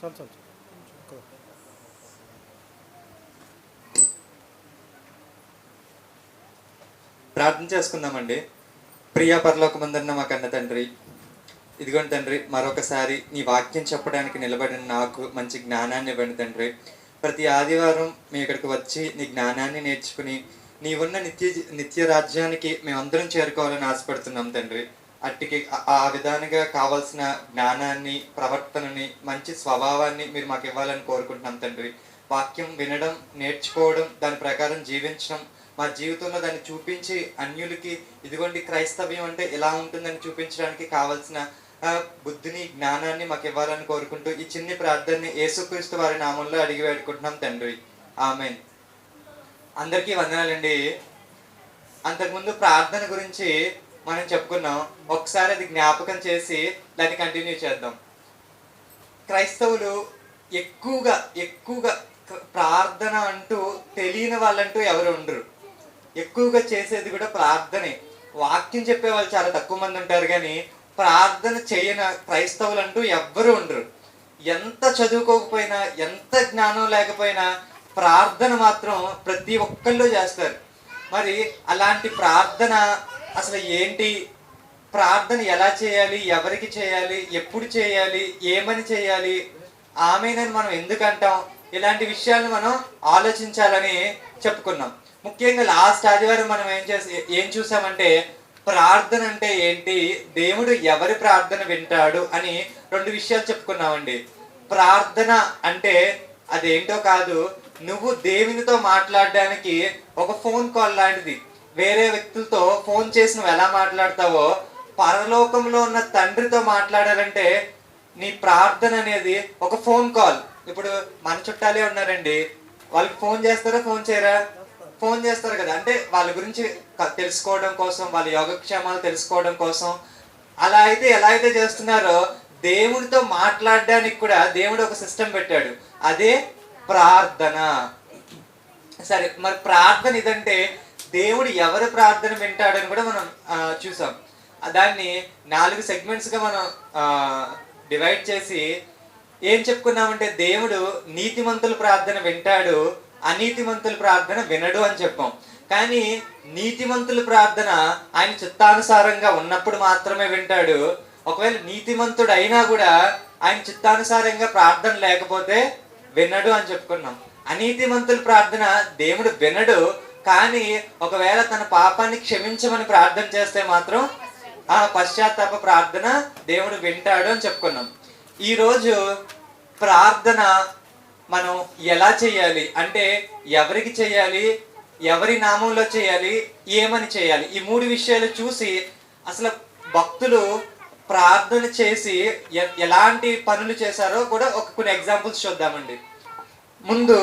చాలు చాలు చాలు. ప్రార్థన చేసుకుందామండి. ప్రియా పరలోకమందున్న మా కన్న తండ్రి, ఇదిగోండి తండ్రి, మరొకసారి నీ వాక్యం చెప్పడానికి నిలబడిన నాకు మంచి జ్ఞానాన్ని ఇవ్వండి తండ్రి. ప్రతి ఆదివారం మీ ఇక్కడికి వచ్చి నీ జ్ఞానాన్ని నేర్చుకుని నీవున్న నిత్య రాజ్యానికి మేమందరం చేరుకోవాలని ఆశపడుతున్నాం తండ్రి. అట్టికి ఆ విధానంగా కావాల్సిన జ్ఞానాన్ని, ప్రవర్తనని, మంచి స్వభావాన్ని మీరు మాకు ఇవ్వాలని కోరుకుంటున్నాం తండ్రి. వాక్యం వినడం, నేర్చుకోవడం, దాని ప్రకారం జీవించడం, మా జీవితంలో దాన్ని చూపించి అన్యులకి ఇదిగోండి క్రైస్తవ్యం అంటే ఇలా ఉంటుందని చూపించడానికి కావాల్సిన బుద్ధిని, జ్ఞానాన్ని మాకు ఇవ్వాలని కోరుకుంటూ ఈ చిన్ని ప్రార్థనని యేసుక్రీస్తు వారి నామంలో అడిగి వేడుకుంటున్నాం తండ్రి. ఆమేన్. అందరికీ వందనాలండి. అంతకుముందు ప్రార్థన గురించి మనం చెప్పుకున్నాం. ఒకసారి అది జ్ఞాపకం చేసి దాన్ని కంటిన్యూ చేద్దాం. క్రైస్తవులు ఎక్కువగా ఎక్కువగా ప్రార్థన అంటూ తెలియని వాళ్ళంటూ ఎవరు ఉండరు. ఎక్కువగా చేసేది కూడా ప్రార్థనే. వాక్యం చెప్పే వాళ్ళు చాలా తక్కువ మంది ఉంటారు, కానీ ప్రార్థన చేయని క్రైస్తవులు అంటూ ఎవ్వరూ ఉండరు. ఎంత చదువుకోకపోయినా, ఎంత జ్ఞానం లేకపోయినా ప్రార్థన మాత్రం ప్రతి ఒక్కళ్ళు చేస్తారు. మరి అలాంటి ప్రార్థన అసలు ఏంటి, ప్రార్థన ఎలా చేయాలి, ఎవరికి చేయాలి, ఎప్పుడు చేయాలి, ఏమని చేయాలి, ఆమెనని మనం ఎందుకంటాం, ఇలాంటి విషయాలను మనం ఆలోచించాలని చెప్పుకున్నాం. ముఖ్యంగా లాస్ట్ ఆదివారం మనం ఏం చూసామంటే ప్రార్థన అంటే ఏంటి, దేవుడు ఎవరి ప్రార్థన వింటాడు అని 2 విషయాలు చెప్పుకున్నామండి. ప్రార్థన అంటే అదేంటో కాదు, నువ్వు దేవునితో మాట్లాడడానికి ఒక ఫోన్ కాల్ లాంటిది. వేరే వ్యక్తులతో ఫోన్ చేసి నువ్వు ఎలా మాట్లాడతావో, పరలోకంలో ఉన్న తండ్రితో మాట్లాడాలంటే నీ ప్రార్థన అనేది ఒక ఫోన్ కాల్. ఇప్పుడు మన చుట్టాలే ఉన్నారండి, వాళ్ళకి ఫోన్ చేస్తారా, ఫోన్ చేయరా? ఫోన్ చేస్తారు కదా. అంటే వాళ్ళ గురించి తెలుసుకోవడం కోసం, వాళ్ళ యోగక్షేమాలు తెలుసుకోవడం కోసం. అలా అయితే ఎలా అయితే చేస్తున్నారో దేవుడితో మాట్లాడడానికి కూడా దేవుడు ఒక సిస్టమ్ పెట్టాడు, అదే ప్రార్థన. సరే, మరి ప్రార్థన ఇదంటే దేవుడు ఎవరి ప్రార్థన వింటాడని కూడా మనం చూసాం. దాన్ని 4 సెగ్మెంట్స్గా మనం డివైడ్ చేసి ఏం చెప్పుకున్నామంటే దేవుడు నీతిమంతుల ప్రార్థన వింటాడు, అనీతిమంతుల ప్రార్థన వినడు అని చెప్పాం. కానీ నీతిమంతుల ప్రార్థన ఆయన చిత్తానుసారంగా ఉన్నప్పుడు మాత్రమే వింటాడు. ఒకవేళ నీతిమంతుడు అయినా కూడా ఆయన చిత్తానుసారంగా ప్రార్థన లేకపోతే వినడు అని చెప్పుకున్నాం. అనీతిమంతుల ప్రార్థన దేవుడు వినడు, కానీ ఒకవేళ తన పాపాన్ని క్షమించమని ప్రార్థన చేస్తే మాత్రం ఆ పశ్చాత్తాప ప్రార్థన దేవుడు వింటాడు అని చెప్పుకున్నాం. ఈరోజు ప్రార్థన మనం ఎలా చేయాలి అంటే, ఎవరికి చేయాలి, ఎవరి నామంలో చేయాలి, ఏమని చేయాలి, ఈ 3 విషయాలు చూసి అసలు భక్తులు ప్రార్థన చేసి ఎలాంటి పనులు చేశారో కూడా కొన్ని ఎగ్జాంపుల్స్ చూద్దామండి. ముందు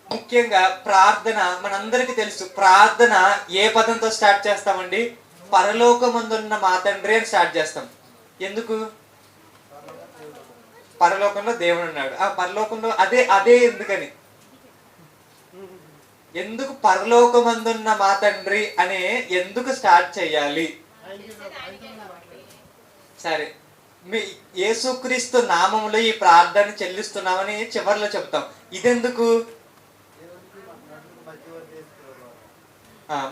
ముఖ్యంగా ప్రార్థన మనందరికీ తెలుసు. ప్రార్థన ఏ పదంతో స్టార్ట్ చేస్తామండి? పరలోకమందున్న మా తండ్రి అని స్టార్ట్ చేస్తాం. ఎందుకు? పరలోకంలో దేవుడు ఉన్నాడు. ఆ పరలోకంలో అదే ఎందుకని, ఎందుకు పరలోకమందున్న మా తండ్రి అనే ఎందుకు స్టార్ట్ చేయాలి? సరే, మీ యేసుక్రీస్తు నామములో ఈ ప్రార్థన చెల్లిస్తున్నామని చివరిలో చెప్తాం. ఇదెందుకు?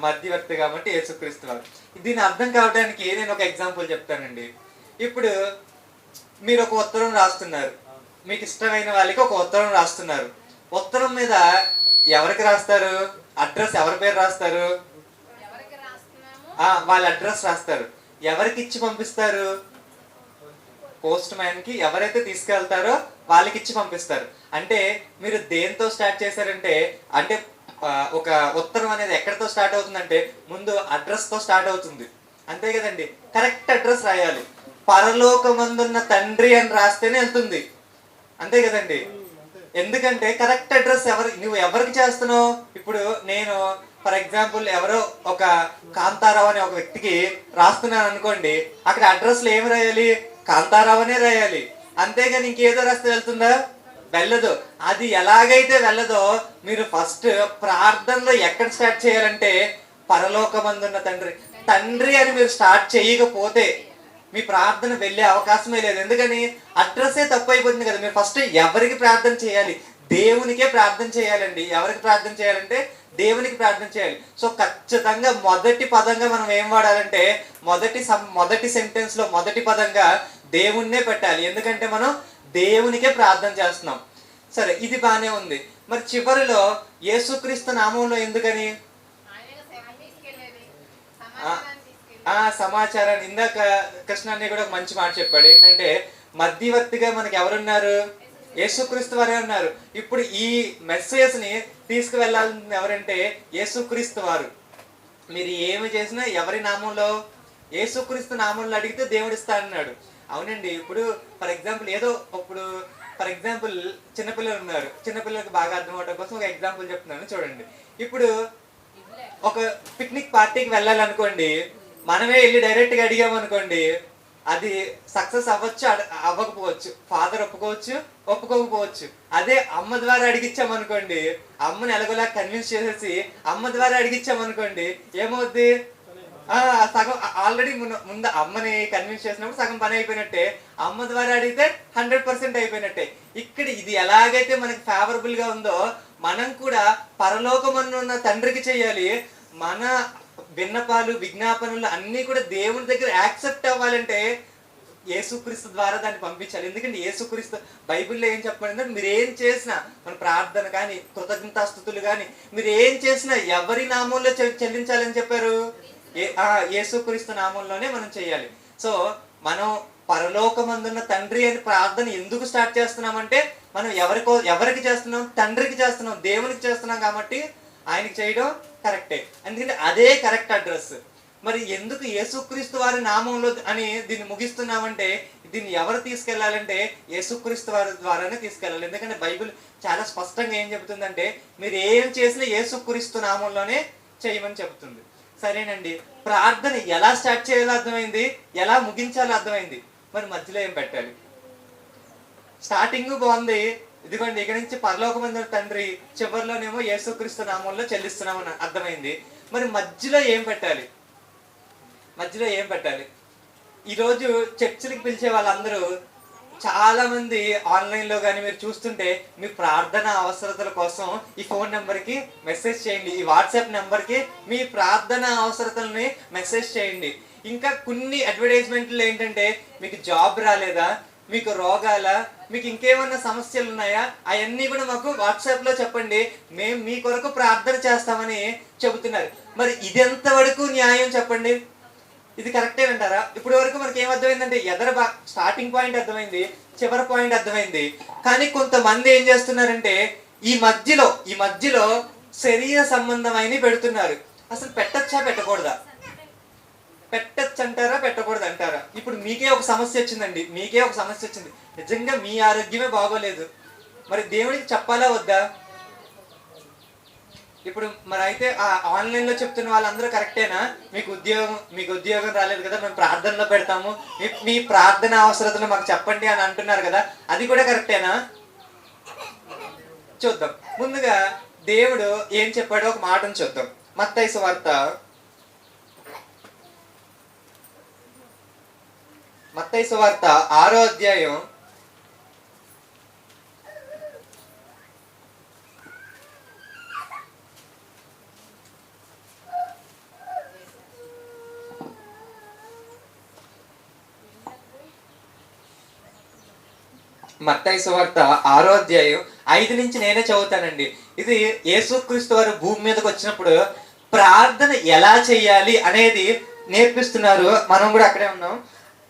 మధ్యవర్తి కాబట్టి యేసుక్రీస్తు వారు. దీని అర్థం కావడానికి నేను ఒక ఎగ్జాంపుల్ చెప్తానండి. ఇప్పుడు మీరు ఒక ఉత్తరం రాస్తున్నారు, మీకు ఇష్టమైన వాళ్ళకి ఒక ఉత్తరం రాస్తున్నారు. ఉత్తరం మీద ఎవరికి రాస్తారు? అడ్రస్ ఎవరి పేరు రాస్తారు? వాళ్ళ అడ్రస్ రాస్తారు. ఎవరికి ఇచ్చి పంపిస్తారు? పోస్ట్ మ్యాన్ కి. ఎవరైతే తీసుకెళ్తారో వాళ్ళకి ఇచ్చి పంపిస్తారు. అంటే మీరు దేంతో స్టార్ట్ చేశారంటే, అంటే ఒక ఉత్తరం అనేది ఎక్కడితో స్టార్ట్ అవుతుందంటే ముందు అడ్రస్ తో స్టార్ట్ అవుతుంది. అంతే కదండి? కరెక్ట్ అడ్రస్ రాయాలి. పరలోకమందున్న తండ్రి అని రాస్తేనే వెళ్తుంది. అంతే కదండి? ఎందుకంటే కరెక్ట్ అడ్రస్ నువ్వు ఎవరికి చేస్తున్నావు. ఇప్పుడు నేను ఫర్ ఎగ్జాంపుల్ ఎవరో ఒక కాంతారావు అనే ఒక వ్యక్తికి రాస్తున్నాను అనుకోండి, అక్కడ అడ్రస్ లో ఏమి రాయాలి? కాంతారావు అనే రాయాలి. అంతేగాని ఇంకేదో రాస్తే వెళ్తుందా? వెళ్ళదు. అది ఎలాగైతే వెళ్ళదో, మీరు ఫస్ట్ ప్రార్థనలో ఎక్కడ స్టార్ట్ చేయాలంటే పరలోకమందున్న తండ్రి అని మీరు స్టార్ట్ చేయకపోతే మీ ప్రార్థన వెళ్ళే అవకాశమే లేదు. ఎందుకని? అడ్రస్సే తప్పు అయిపోతుంది కదా. మీరు ఫస్ట్ ఎవరికి ప్రార్థన చేయాలి? దేవునికే ప్రార్థన చేయాలండి. ఎవరికి ప్రార్థన చేయాలంటే దేవునికి ప్రార్థన చేయాలి. సో ఖచ్చితంగా మొదటి పదంగా మనం ఏం వాడాలంటే మొదటి సెంటెన్స్ లో మొదటి పదంగా దేవుణ్ణే పెట్టాలి. ఎందుకంటే మనం దేవునికే ప్రార్థన చేస్తున్నాం. సరే, ఇది బానే ఉంది. మరి చివరిలో యేసుక్రీస్తు నామంలో ఎందుకని? సమాచారాన్ని ఇందాక కృష్ణ అన్నయ్య కూడా ఒక మంచి మాట చెప్పాడు. ఏంటంటే మధ్యవర్తిగా మనకి ఎవరున్నారు? యేసుక్రీస్తు వారే ఉన్నారు. ఇప్పుడు ఈ మెసేజ్ ని తీసుకువెళ్ళాల్సింది ఎవరంటే యేసుక్రీస్తు వారు. మీరు ఏమి చేసినా ఎవరి నామంలో? యేసుక్రీస్తు నామంలో అడిగితే దేవుడు ఇస్తా అన్నాడు. అవునండి. ఇప్పుడు ఫర్ ఎగ్జాంపుల్ చిన్నపిల్లలు ఉన్నారు. చిన్నపిల్లలకు బాగా అర్థం అవడం కోసం ఒక ఎగ్జాంపుల్ చెప్తున్నాను చూడండి. ఇప్పుడు ఒక పిక్నిక్ పార్టీకి వెళ్ళాలనుకోండి, మనమే వెళ్ళి డైరెక్ట్ గా అడిగామనుకోండి, అది సక్సెస్ అవ్వచ్చు, అవ్వకపోవచ్చు. ఫాదర్ ఒప్పుకోకపోవచ్చు. అదే అమ్మ ద్వారా అడిగిచ్చామనుకోండి, అమ్మని ఎలాగోలా కన్విన్స్ చేసేసి అమ్మ ద్వారా అడిగిచ్చామనుకోండి, ఏమవుద్ది? సగం ఆల్రెడీ ముందు అమ్మని కన్విన్స్ చేసినప్పుడు సగం పని అయిపోయినట్టే. అమ్మ ద్వారా అడిగితే 100% అయిపోయినట్టే. ఇక్కడ ఇది ఎలాగైతే మనకి ఫేవరబుల్ గా ఉందో, మనం కూడా పరలోకమన్న తండ్రికి చెయ్యాలి. మన విన్నపాలు, విజ్ఞాపనలు అన్ని కూడా దేవుని దగ్గర యాక్సెప్ట్ అవ్వాలంటే యేసుక్రీస్తు ద్వారా దాన్ని పంపించాలి. ఎందుకంటే యేసుక్రీస్తు బైబిల్లో ఏం చెప్పండి, మీరు ఏం చేసినా, మన ప్రార్థన కానీ, కృతజ్ఞతాస్తుతులు కానీ, మీరు ఏం చేసినా ఎవరి నామంలో చెల్లించాలని చెప్పారు? యేసుక్రీస్తు నామంలోనే మనం చేయాలి. సో మనం పరలోకమందున్న తండ్రి అని ప్రార్థన ఎందుకు స్టార్ట్ చేస్తున్నామంటే, మనం ఎవరికి చేస్తున్నాం? తండ్రికి చేస్తున్నాం, దేవునికి చేస్తున్నాం. కాబట్టి ఆయనకి చేయడం కరెక్టే. ఎందుకంటే అదే కరెక్ట్ అడ్రస్. మరి ఎందుకు యేసుక్రీస్తు వారి నామంలో అని దీన్ని ముగిస్తున్నామంటే, దీన్ని ఎవరు తీసుకెళ్లాలంటే యేసుక్రీస్తు వారి ద్వారానే తీసుకెళ్ళాలి. ఎందుకంటే బైబిల్ చాలా స్పష్టంగా ఏం చెబుతుందంటే, మీరు ఏం చేసినా యేసుక్రీస్తు నామంలోనే చేయమని చెబుతుంది. సరేనండి, ప్రార్థన ఎలా స్టార్ట్ చేయాలో అర్థమైంది, ఎలా ముగించాలో అర్థమైంది. మరి మధ్యలో ఏం పెట్టాలి? స్టార్టింగ్ బాగుంది, ఇదిగోండి ఇక నుంచి పరలోకమందున్న తండ్రి, చివరిలోనేమో యేసుక్రీస్తు నామంలో చెల్లిస్తున్నామని అర్థమైంది. మరి మధ్యలో ఏం పెట్టాలి? ఈరోజు చర్చిలకు పిలిచే వాళ్ళందరూ చాలా మంది ఆన్లైన్లో కానీ మీరు చూస్తుంటే, మీ ప్రార్థన అవసరతల కోసం ఈ ఫోన్ నెంబర్కి మెసేజ్ చేయండి, ఈ వాట్సాప్ నెంబర్కి మీ ప్రార్థన అవసరతల్ని మెసేజ్ చేయండి. ఇంకా కొన్ని అడ్వర్టైజ్మెంట్లు ఏంటంటే, మీకు జాబ్ రాలేదా, మీకు రోగాల, మీకు ఇంకేమన్నా సమస్యలు ఉన్నాయా, అవన్నీ కూడా మాకు వాట్సాప్లో చెప్పండి, మేము మీ కొరకు ప్రార్థన చేస్తామని చెబుతున్నారు. మరి ఇది ఎంతవరకు న్యాయం చెప్పండి? ఇది కరెక్టేనంటారా? ఇప్పుడు వరకు మనకి ఏమర్థమైందంటే, స్టార్టింగ్ పాయింట్ అర్థమైంది, చివరి పాయింట్ అర్థమైంది. కానీ కొంతమంది ఏం చేస్తున్నారంటే, ఈ మధ్యలో శరీర సంబంధమైన పెడుతున్నారు. అసలు పెట్టచ్చా పెట్టకూడదా? పెట్టచ్చు అంటారా, పెట్టకూడదు అంటారా? ఇప్పుడు మీకే ఒక సమస్య వచ్చిందండి, నిజంగా మీ ఆరోగ్యమే బాగోలేదు, మరి దేవుడికి చెప్పాలా వద్దా? ఇప్పుడు మరి అయితే ఆ ఆన్లైన్లో చెప్తున్న వాళ్ళందరూ కరెక్టేనా? మీకు ఉద్యోగం రాలేదు కదా, మేము ప్రార్థనలో పెడతాము, మీ ప్రార్థన అవసరతలు మాకు చెప్పండి అని అంటున్నారు కదా, అది కూడా కరెక్టేనా? చూద్దాం. ముందుగా దేవుడు ఏం చెప్పాడో ఒక మాటను చూద్దాం. మత్తయి సువార్త 6వ అధ్యాయం 5 నుంచి నేనే చదువుతానండి. ఇది యేసుక్రీస్తు వారు భూమి మీదకి వచ్చినప్పుడు ప్రార్థన ఎలా చేయాలి అనేది నేర్పిస్తున్నారు. మనం కూడా అక్కడే ఉన్నాం.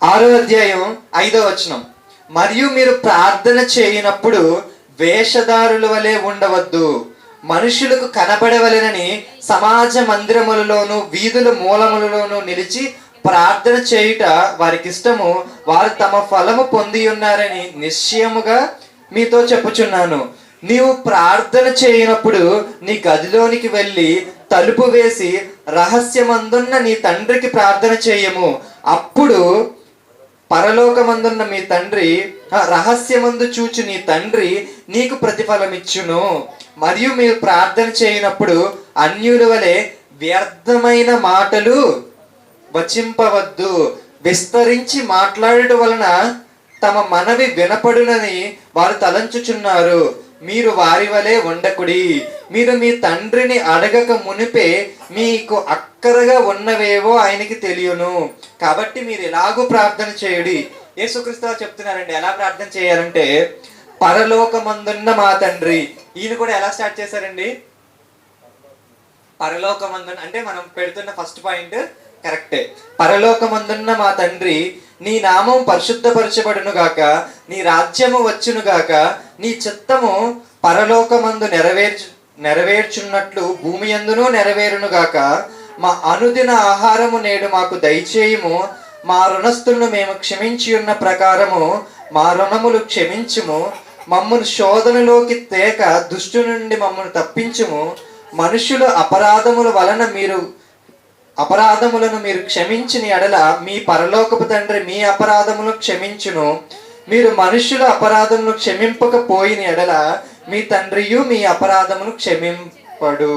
6వ అధ్యాయం 5వ వచనం. మరియు మీరు ప్రార్థన చేయనప్పుడు వేషధారుల వలె ఉండవద్దు, మనుషులకు కనబడవలెనని సమాజ మందిరములలోను వీధుల మూలములలోను నిలిచి ప్రార్థన చేయుట వారికి ఇష్టము, వారు తమ ఫలము పొంది ఉన్నారని నిశ్చయముగా మీతో చెప్పుచున్నాను. నీవు ప్రార్థన చేయనప్పుడు నీ గదిలోనికి వెళ్ళి తలుపు వేసి రహస్యమందున్న నీ తండ్రికి ప్రార్థన చేయము, అప్పుడు పరలోకమందున్న మీ తండ్రి రహస్యమందు చూచి నీ తండ్రి నీకు ప్రతిఫలమిచ్చును. మరియు మీరు ప్రార్థన చేయనప్పుడు అన్యుల వలె వ్యర్థమైన మాటలు వచింపవద్దు, విస్తరించి మాట్లాడటం వలన తమ మనవి వినపడునని వారు తలంచుచున్నారు. మీరు వారి వలె ఉండకుడి. మీరు మీ తండ్రిని అడగక మునిపే మీకు అక్కరగా ఉన్నవేవో ఆయనకి తెలియను. కాబట్టి మీరు ఎలాగూ ప్రార్థన చేయుడి. యేసుక్రీస్తు వారు చెప్తున్నారండి ఎలా ప్రార్థన చేయాలంటే, పరలోకమందున్న మా తండ్రి. ఈయన కూడా ఎలా స్టార్ట్ చేశారండి? పరలోకమందున్న అంటే మనం పెడుతున్న ఫస్ట్ పాయింట్ కరెక్టే. పరలోకమందున్న మా తండ్రి, నీ నామం పరిశుద్ధపరచబడును గాక, నీ రాజ్యము వచ్చును గాక, నీ చిత్తము పరలోకమందు నెరవేర్చున్నట్లు భూమి యందును నెరవేరును గాక. మా అనుదిన ఆహారము నేడు మాకు దయచేయుము. మా రుణస్థులను మేము క్షమించి ఉన్న ప్రకారము మా రుణములు క్షమించుము. మమ్మను శోధనలోకి తేక దుష్టు నుండి మమ్మను తప్పించుము. మనుషుల అపరాధములను మీరు క్షమించిన ఎడల మీ పరలోకపు తండ్రి మీ అపరాధములను క్షమించును. మీరు మనుషుల అపరాధములను క్షమింపకపోయిన ఎడల మీ తండ్రియు మీ అపరాధమును క్షమింపడు.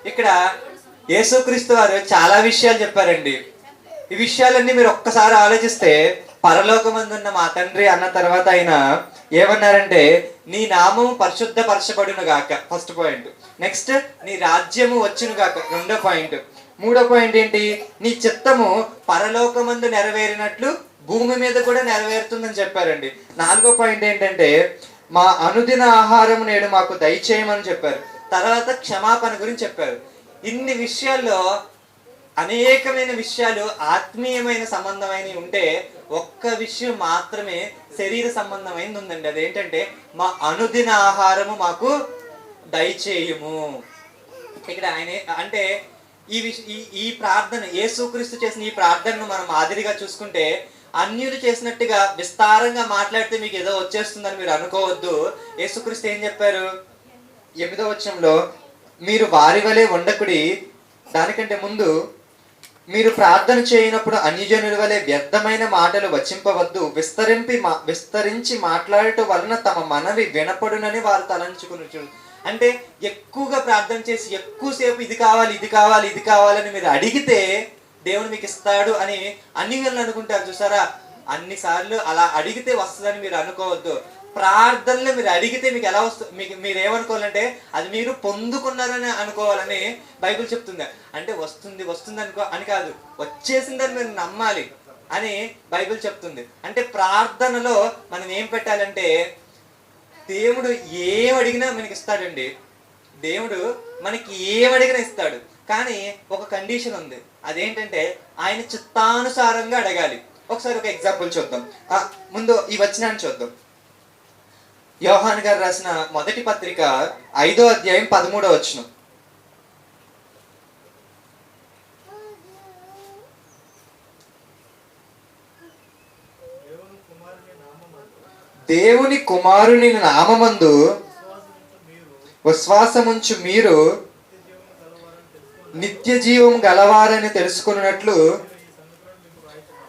ఇక్కడ యేసుక్రీస్తు వారు చాలా విషయాలు చెప్పారండి. ఈ విషయాలన్నీ మీరు ఒక్కసారి ఆలోచిస్తే, పరలోకమందున్న మా తండ్రి అన్న తర్వాత ఆయన ఏమన్నారంటే, నీ నామము పరిశుద్ధపరచబడును గాక, ఫస్ట్ పాయింట్. నెక్స్ట్, నీ రాజ్యము వచ్చును గాక, రెండో పాయింట్. మూడో పాయింట్ ఏంటి? నీ చిత్తము పరలోకమందు నెరవేరినట్లు భూమి మీద కూడా నెరవేరుతుందని చెప్పారండి. నాలుగో పాయింట్ ఏంటంటే, మా అనుదిన ఆహారం నేడు మాకు దయచేయమని చెప్పారు. తర్వాత క్షమాపణ గురించి చెప్పారు. ఇన్ని విషయాల్లో అనేకమైన విషయాలు ఆత్మీయమైన సంబంధమైన ఉంటే, ఒక్క విషయం మాత్రమే శరీర సంబంధమైనది ఉందండి. అదేంటంటే, మా అనుదిన ఆహారము మాకు దయచేయుము. ఇక్కడ ఆయన అంటే ఈ ప్రార్థన, యేసుక్రీస్తు చేసిన ఈ ప్రార్థనను మనం మాదిరిగా చూసుకుంటే, అన్యులు చేసినట్టుగా విస్తారంగా మాట్లాడితే మీకు ఏదో వచ్చేస్తుందని మీరు అనుకోవద్దు. యేసుక్రీస్తు ఏం చెప్పారు? 8వ వచనంలో, మీరు వారి వలె ఉండకుడి. దానికంటే ముందు, మీరు ప్రార్థన చేయనప్పుడు అన్యజనుల వలె వ్యర్థమైన మాటలు వచింపవద్దు. విస్తరించి మాట్లాడటం వలన తమ మనవి వినపడునని వారు తలంచుకుని. అంటే ఎక్కువగా ప్రార్థన చేసి ఎక్కువసేపు ఇది కావాలి ఇది కావాలి ఇది కావాలని మీరు అడిగితే దేవుడు మీకు ఇస్తాడు అని అన్ని వేళలు అనుకుంటారు. చూసారా, అన్నిసార్లు అలా అడిగితే వస్తుందని మీరు అనుకోవద్దు. ప్రార్థనలో మీరు అడిగితే మీకు ఎలా వస్తుంది, మీరు ఏమనుకోవాలంటే అది మీరు పొందుకున్నారని అనుకోవాలని బైబిల్ చెప్తుంది. అంటే వస్తుంది అని కాదు, వచ్చేసిందని మీరు నమ్మాలి అని బైబిల్ చెప్తుంది. అంటే ప్రార్థనలో మనం ఏం పెట్టాలంటే, దేవుడు ఏం అడిగినా మనకి ఇస్తాడండి. దేవుడు మనకి ఏం అడిగినా ఇస్తాడు. కానీ ఒక కండిషన్ ఉంది. అదేంటంటే, ఆయన చిత్తానుసారంగా అడగాలి. ఒకసారి ఒక ఎగ్జాంపుల్ చూద్దాం. ముందు ఈ వచనాన్ని చూద్దాం. యోహాను గారు రాసిన మొదటి పత్రిక 5వ అధ్యాయం 13వ వచనం. దేవుని కుమారుని నామమందు విశ్వాసముంచు మీరు నిత్య జీవం గలవారని తెలుసుకున్నట్లు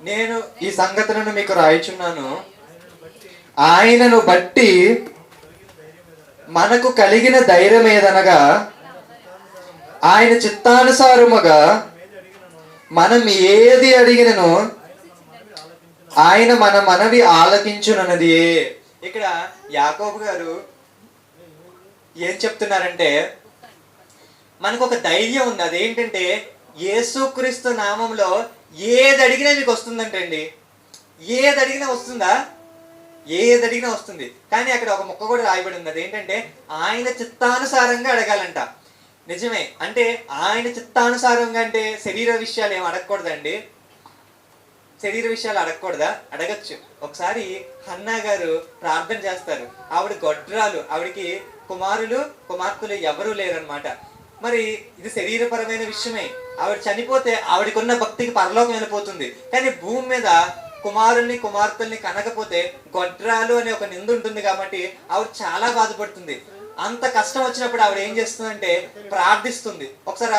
నేను ఈ సంగతులను మీకు రాయిచున్నాను. ఆయనను బట్టి మనకు కలిగిన ధైర్యం ఏదనగా, ఆయన చిత్తానుసారముగా మనం ఏది అడిగినను ఆయన మన మనవి ఆలకించునన్నది. ఇక్కడ యాకోబు గారు ఏం చెప్తున్నారంటే, మనకు ఒక ధైర్యం ఉంది. అదేంటంటే, యేసుక్రీస్తు నామంలో ఏది అడిగినా మీకు వస్తుందంటండి. ఏది అడిగినా వస్తుందా? ఏది అడిగినా వస్తుంది. కానీ అక్కడ ఒక ముక్క కూడా రాయబడి ఉంది. అదేంటంటే, ఆయన చిత్తానుసారంగా అడగాలంట. నిజమే. అంటే ఆయన చిత్తానుసారంగా అంటే శరీర విషయాలు ఏం అడగకూడదండి. శరీర విషయాలు అడగకూడదా? అడగచ్చు. ఒకసారి హన్నా గారు ప్రార్థన చేస్తారు. ఆవిడ గొడ్రాలు, ఆవిడికి కుమార్తెలు ఎవరూ లేరనమాట. మరి ఇది శరీరపరమైన విషయమే. ఆవిడ చనిపోతే ఆవిడకున్న భక్తికి పరలోకం వెళ్ళిపోతుంది. కానీ భూమి మీద కుమార్తెల్ని కనకపోతే గొడ్రాలు అనే ఒక నింద ఉంటుంది. కాబట్టి ఆవిడ చాలా బాధపడుతుంది. అంత కష్టం వచ్చినప్పుడు ఆవిడ ఏం చేస్తుందంటే ప్రార్థిస్తుంది. ఒకసారి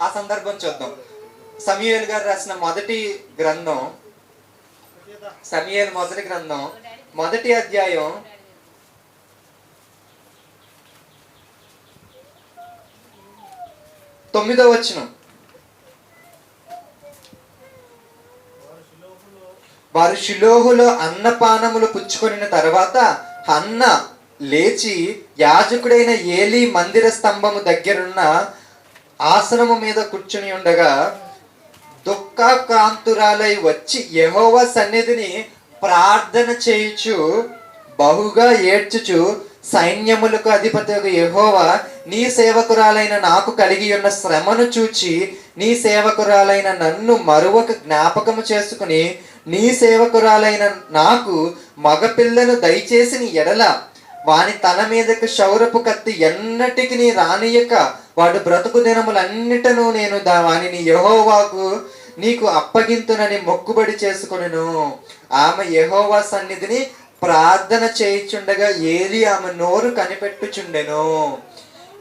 ఆ సందర్భం చూద్దాం. సమూయేలు గారు రాసిన సమూయేలు మొదటి గ్రంథం 1వ అధ్యాయం 9వ వచనం. వారు షిలోహులో అన్నపానములు పుచ్చుకొనిన తర్వాత హన్న లేచి యాజకుడైన ఏలీ మందిర స్తంభము దగ్గరున్న ఆసనము మీద కూర్చుని ఉండగా దుఃఖాక్రాంతురాలై వచ్చి యెహోవా సన్నిధిని ప్రార్థన చేయుచు బహుగా ఏడ్చుచు, సైన్యములకు అధిపతియగు యెహోవా, నీ సేవకురాలైన నాకు కలిగి ఉన్న శ్రమను చూచి నీ సేవకురాలైన నన్ను మరొక జ్ఞాపకము చేసుకుని నీ సేవకురాలైన నాకు మగపిల్లను దయచేసి నీ ఎడల వాని తల మీదకు క్షౌరపు కత్తి ఎన్నటికి రానియక వాడు బ్రతుకు దినములన్నిటను నేను వానిని యెహోవాకు నీకు అప్పగింతునని మొక్కుబడి చేసుకొనెను. ఆమె యెహోవా సన్నిధిని ప్రార్థన చేయుచుండగా ఏలీ ఆమె నోరు కనిపెట్టుచుండెను.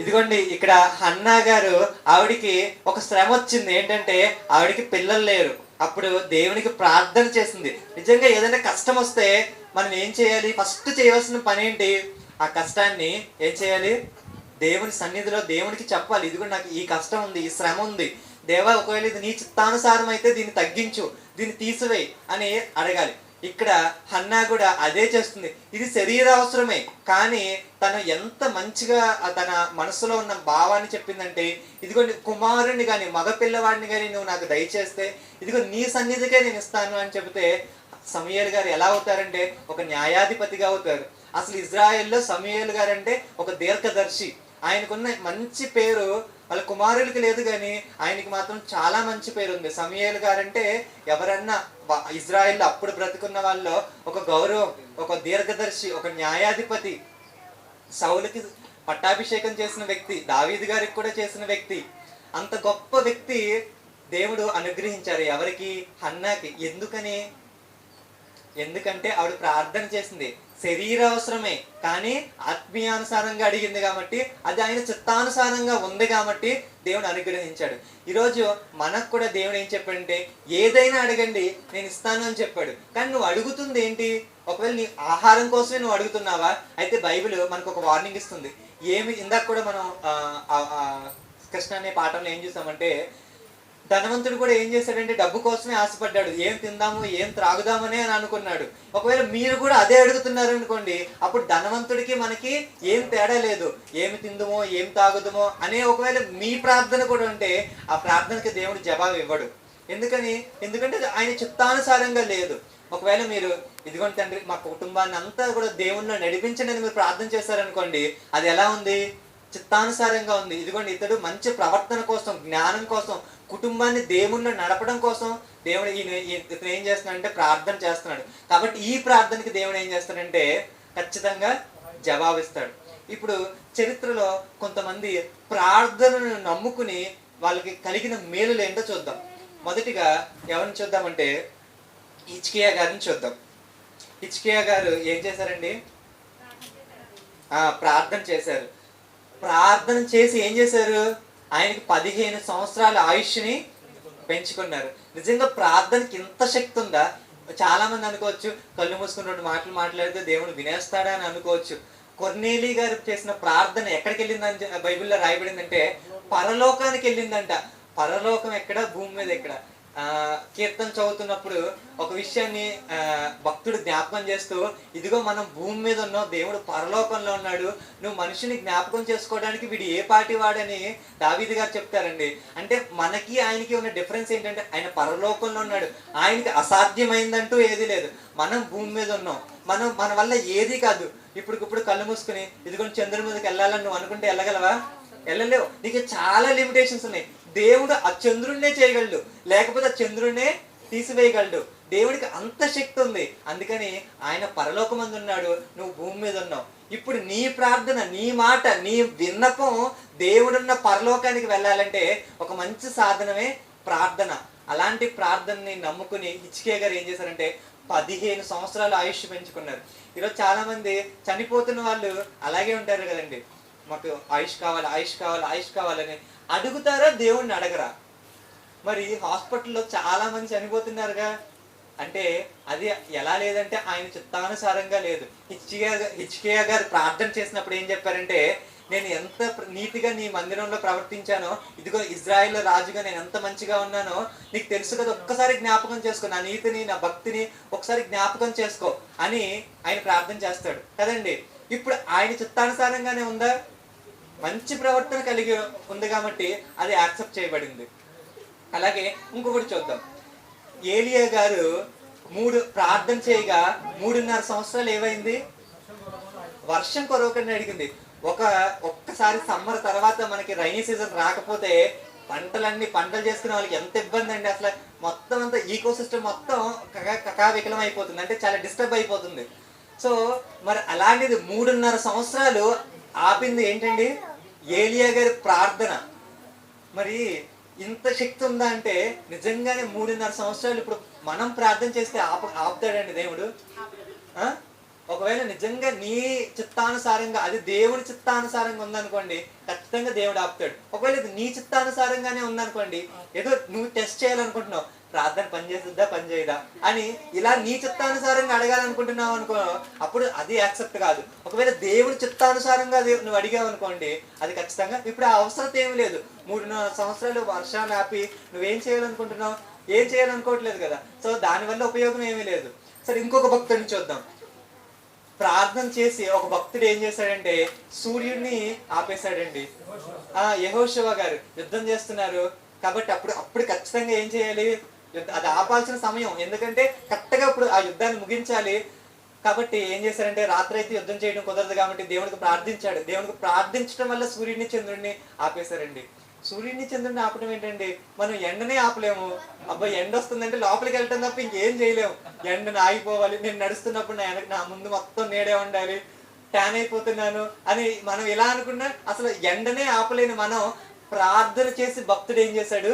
ఇదిగోండి, ఇక్కడ హన్నా గారు ఆవిడికి ఒక శ్రమ వచ్చింది. ఏంటంటే ఆవిడికి పిల్లలు లేరు. అప్పుడు దేవునికి ప్రార్థన చేసింది. నిజంగా ఏదైనా కష్టం వస్తే మనం ఏం చేయాలి? ఫస్ట్ చేయవలసిన పని ఏంటి? ఆ కష్టాన్ని ఏం చేయాలి? దేవుని సన్నిధిలో దేవునికి చెప్పాలి. ఇదిగో నాకు ఈ కష్టం ఉంది, ఈ శ్రమ ఉంది, దేవా ఒకవేళ ఇది నీ చిత్తానుసారం అయితే దీన్ని తగ్గించు, దీన్ని తీసివేయి అని అడగాలి. ఇక్కడ హన్నా కూడా అదే చేస్తుంది. ఇది శరీర అవసరమే, కానీ తను ఎంత మంచిగా తన మనసులో ఉన్న భావాన్ని చెప్పిందంటే, ఇదిగో కుమారుని కానీ మగపిల్లవాడిని కానీ నువ్వు నాకు దయచేస్తే ఇదిగో నీ సన్నిధికే నేను ఇస్తాను అని చెబితే సమూయేలు గారు ఎలా అవుతారంటే ఒక న్యాయాధిపతిగా అవుతారు. అసలు ఇజ్రాయెల్లో సమూయేలు గారు అంటే ఒక దీర్ఘదర్శి. ఆయనకున్న మంచి పేరు వాళ్ళ కుమారులకి లేదు, కానీ ఆయనకి మాత్రం చాలా మంచి పేరు ఉంది. సమూయేలు గారంటే ఎవరన్నా ఇజ్రాయెల్లో అప్పుడు బ్రతుకున్న వాళ్ళలో ఒక గౌరవం, ఒక దీర్ఘదర్శి, ఒక న్యాయాధిపతి. సౌలుకి పట్టాభిషేకం చేసిన వ్యక్తి, దావీదు గారికి కూడా చేసిన వ్యక్తి. అంత గొప్ప వ్యక్తి దేవుడు అనుగ్రహించారు. ఎవరికి? హన్నాకి. ఎందుకంటే ఆవిడ ప్రార్థన చేసింది. శరీర అవసరమే, కానీ ఆత్మీయానుసారంగా అడిగింది కాబట్టి, అది ఆయన చిత్తానుసారంగా ఉంది కాబట్టి దేవుడు అనుగ్రహించాడు. ఈరోజు మనకు కూడా దేవుడు ఏం చెప్పాడంటే, ఏదైనా అడగండి నేను ఇస్తాను అని చెప్పాడు. కానీ నువ్వు అడుగుతుంది ఏంటి? ఒకవేళ నీ ఆహారం కోసమే నువ్వు అడుగుతున్నావా? అయితే బైబిల్ మనకు ఒక వార్నింగ్ ఇస్తుంది. ఇందాక కూడా మనం కృష్ణ అనే పాఠంలో ఏం చూసామంటే, ధనవంతుడు కూడా ఏం చేశాడంటే డబ్బు కోసమే ఆశపడ్డాడు. ఏం తిందాము, ఏం త్రాగుదామని అని అనుకున్నాడు. ఒకవేళ మీరు కూడా అదే అడుగుతున్నారు అనుకోండి, అప్పుడు ధనవంతుడికి మనకి ఏం తేడా లేదు. ఏమి తిందుమో, ఏం తాగుదామో అనే ఒకవేళ మీ ప్రార్థన కూడా ఉంటే ఆ ప్రార్థనకి దేవుడు జవాబు ఇవ్వడు. ఎందుకంటే ఆయన చిత్తానుసారంగా లేదు. ఒకవేళ మీరు ఇదిగోండి తండ్రి మా కుటుంబాన్ని అంతా కూడా దేవుణ్ణి నడిపించండి అని మీరు ప్రార్థన చేశారనుకోండి, అది ఎలా ఉంది? చిత్తానుసారంగా ఉంది. ఇదిగోండి ఇతడు మంచి ప్రవర్తన కోసం, జ్ఞానం కోసం, కుటుంబాన్ని దేవుణ్ణి నడపడం కోసం దేవుడు ఇతను ఏం చేస్తున్నాడంటే ప్రార్థన చేస్తున్నాడు. కాబట్టి ఈ ప్రార్థనకి దేవుడు ఏం చేస్తాడంటే ఖచ్చితంగా జవాబిస్తాడు. ఇప్పుడు చరిత్రలో కొంతమంది ప్రార్థనను నమ్ముకుని వాళ్ళకి కలిగిన మేలులు ఏంటో చూద్దాం. మొదటిగా ఎవరిని చూద్దామంటే హిజ్కియా గారిని చూద్దాం. హిజ్కియా గారు ఏం చేశారండి? ప్రార్థన చేశారు. ప్రార్థన చేసి ఏం చేశారు? ఆయనకి 15 సంవత్సరాల ఆయుష్ని పెంచుకున్నారు. నిజంగా ప్రార్థనకి ఇంత శక్తి ఉందా? చాలా మంది అనుకోవచ్చు కళ్ళు మూసుకుని 2 మాటలు మాట్లాడితే దేవుడు వినేస్తాడా అని అనుకోవచ్చు. కొర్నేలి గారు చేసిన ప్రార్థన ఎక్కడికి వెళ్ళిందని బైబిల్లో రాయబడిందంటే పరలోకానికి వెళ్ళిందంట. పరలోకం ఎక్కడ, భూమి మీద ఎక్కడ? కీర్తన చదువుతున్నప్పుడు ఒక విషయాన్ని భక్తుడు జ్ఞాపకం చేస్తూ, ఇదిగో మనం భూమి మీద ఉన్నాం, దేవుడు పరలోకంలో ఉన్నాడు, నువ్వు మనిషిని జ్ఞాపకం చేసుకోవడానికి వీడు ఏ పాటి వాడని దావీదు గారు చెప్తారండి. అంటే మనకి ఆయనకి ఉన్న డిఫరెన్స్ ఏంటంటే ఆయన పరలోకంలో ఉన్నాడు, ఆయనకి అసాధ్యమైందంటూ ఏది లేదు. మనం భూమి మీద ఉన్నాం, మన వల్ల ఏది కాదు. ఇప్పుడు కళ్ళు మూసుకుని ఇదిగో చంద్రుడి మీదకి వెళ్ళాలని నువ్వు అనుకుంటే వెళ్ళగలవా? వెళ్ళలేవు. నీకు చాలా లిమిటేషన్స్ ఉన్నాయి. దేవుడు ఆ చంద్రుడినే చేయగలడు, లేకపోతే ఆ చంద్రుడినే తీసివేయగలడు. దేవుడికి అంత శక్తి ఉంది. అందుకని ఆయన పరలోకమందు ఉన్నాడు, నువ్వు భూమి మీద ఉన్నావు. ఇప్పుడు నీ ప్రార్థన, నీ మాట, నీ విన్నపం దేవుడున్న పరలోకానికి వెళ్ళాలంటే ఒక మంచి సాధనమే ప్రార్థన. అలాంటి ప్రార్థనని నమ్ముకుని హిజ్కియా గారు ఏం చేశారంటే 15 సంవత్సరాలు ఆయుష్ పెంచుకున్నారు. ఈరోజు చాలా మంది చనిపోతున్న వాళ్ళు అలాగే ఉంటారు కదండి. మాకు ఆయుష్ కావాలి, ఆయుష్ కావాలి, ఆయుష్ కావాలని అడుగుతారా? దేవుణ్ణి అడగరా? మరి హాస్పిటల్లో చాలా మంది చనిపోతున్నారుగా. అంటే అది ఎలా లేదంటే ఆయన చిత్తానుసారంగా లేదు. హిజ్కియా గారు ప్రార్థన చేసినప్పుడు ఏం చెప్పారంటే, నేను ఎంత నీతిగా నీ మందిరంలో ప్రవర్తించానో, ఇదిగో ఇజ్రాయెల్ రాజుగా నేను ఎంత మంచిగా ఉన్నానో నీకు తెలుసు కదా, ఒక్కసారి జ్ఞాపకం చేసుకో, నా నీతిని నా భక్తిని ఒకసారి జ్ఞాపకం చేసుకో అని ఆయన ప్రార్థన చేస్తాడు కదండి. ఇప్పుడు ఆయన చిత్తానుసారంగానే ఉందా? మంచి ప్రవర్తన కలిగి ఉంది కాబట్టి అది యాక్సెప్ట్ చేయబడింది. అలాగే ఇంకొకటి చూద్దాం. ఏలియా గారు ప్రార్థన చేయగా 3.5 సంవత్సరాలు ఏమైంది? వర్షం కొరవకని అడిగింది. ఒక్కసారి సమ్మర్ తర్వాత మనకి రైనీ సీజన్ రాకపోతే పంటలు చేసుకునే వాళ్ళకి ఎంత ఇబ్బంది అండి. అసలు మొత్తం అంతా ఈకో సిస్టమ్ మొత్తం కకావికలం అయిపోతుంది, అంటే చాలా డిస్టర్బ్ అయిపోతుంది. సో మరి అలాంటిది 3.5 సంవత్సరాలు ఆపింది ఏంటండి? ఏలియా గారి ప్రార్థన. మరి ఇంత శక్తి ఉందా అంటే నిజంగానే 3.5 సంవత్సరాలు ఇప్పుడు మనం ప్రార్థన చేస్తే ఆపుతాడండి దేవుడు? ఒకవేళ నిజంగా నీ చిత్తానుసారంగా, అది దేవుని చిత్తానుసారంగా ఉందనుకోండి, ఖచ్చితంగా దేవుడు ఆపుతాడు. ఒకవేళ ఇది నీ చిత్తానుసారంగానే ఉందనుకోండి, ఏదో నువ్వు టెస్ట్ చేయాలనుకుంటున్నావు, ప్రార్థన పనిచేస్తుందా పని చేయదా అని ఇలా నీ చిత్తానుసారంగా అడగాలనుకుంటున్నావు అనుకో, అప్పుడు అది యాక్సెప్ట్ కాదు. ఒకవేళ దేవుడి చిత్తానుసారంగా నువ్వు అడిగావు అనుకోండి, అది ఖచ్చితంగా. ఇప్పుడు ఆ అవసరం ఏమి లేదు. 3.5 సంవత్సరాలు వర్షాలు ఆపి నువ్వేం చేయాలనుకుంటున్నావు? ఏం చేయాలనుకోవట్లేదు కదా. సో దానివల్ల ఉపయోగం ఏమీ లేదు. సరే, ఇంకొక భక్తుడిని చూద్దాం. ప్రార్థన చేసి ఒక భక్తుడు ఏం చేశాడంటే సూర్యుడిని ఆపేశాడండి. యెహోషువ గారు యుద్ధం చేస్తున్నారు కాబట్టి అప్పుడు ఖచ్చితంగా ఏం చేయాలి? అది ఆపాల్సిన సమయం, ఎందుకంటే కరెక్ట్గా ఇప్పుడు ఆ యుద్ధాన్ని ముగించాలి. కాబట్టి ఏం చేశారంటే రాత్రి అయితే యుద్ధం చేయడం కుదరదు కాబట్టి దేవునికి ప్రార్థించాడు. దేవునికి ప్రార్థించడం వల్ల సూర్యుడిని చంద్రుడిని ఆపేశారండి. సూర్యుడిని చంద్రుడిని ఆపడం ఏంటండి? మనం ఎండనే ఆపలేము. అబ్బాయి ఎండ వస్తుందంటే లోపలికి వెళ్ళటం తప్ప ఇంకేం చేయలేము. ఎండను ఆగిపోవాలి, నేను నడుస్తున్నప్పుడు నా ముందు మొత్తం నీడే ఉండాలి, ట్యాన్ అయిపోతున్నాను అని మనం ఇలా అనుకున్నా అసలు ఎండనే ఆపలేని మనం ప్రార్థన చేసి భక్తుడు ఏం చేశాడు?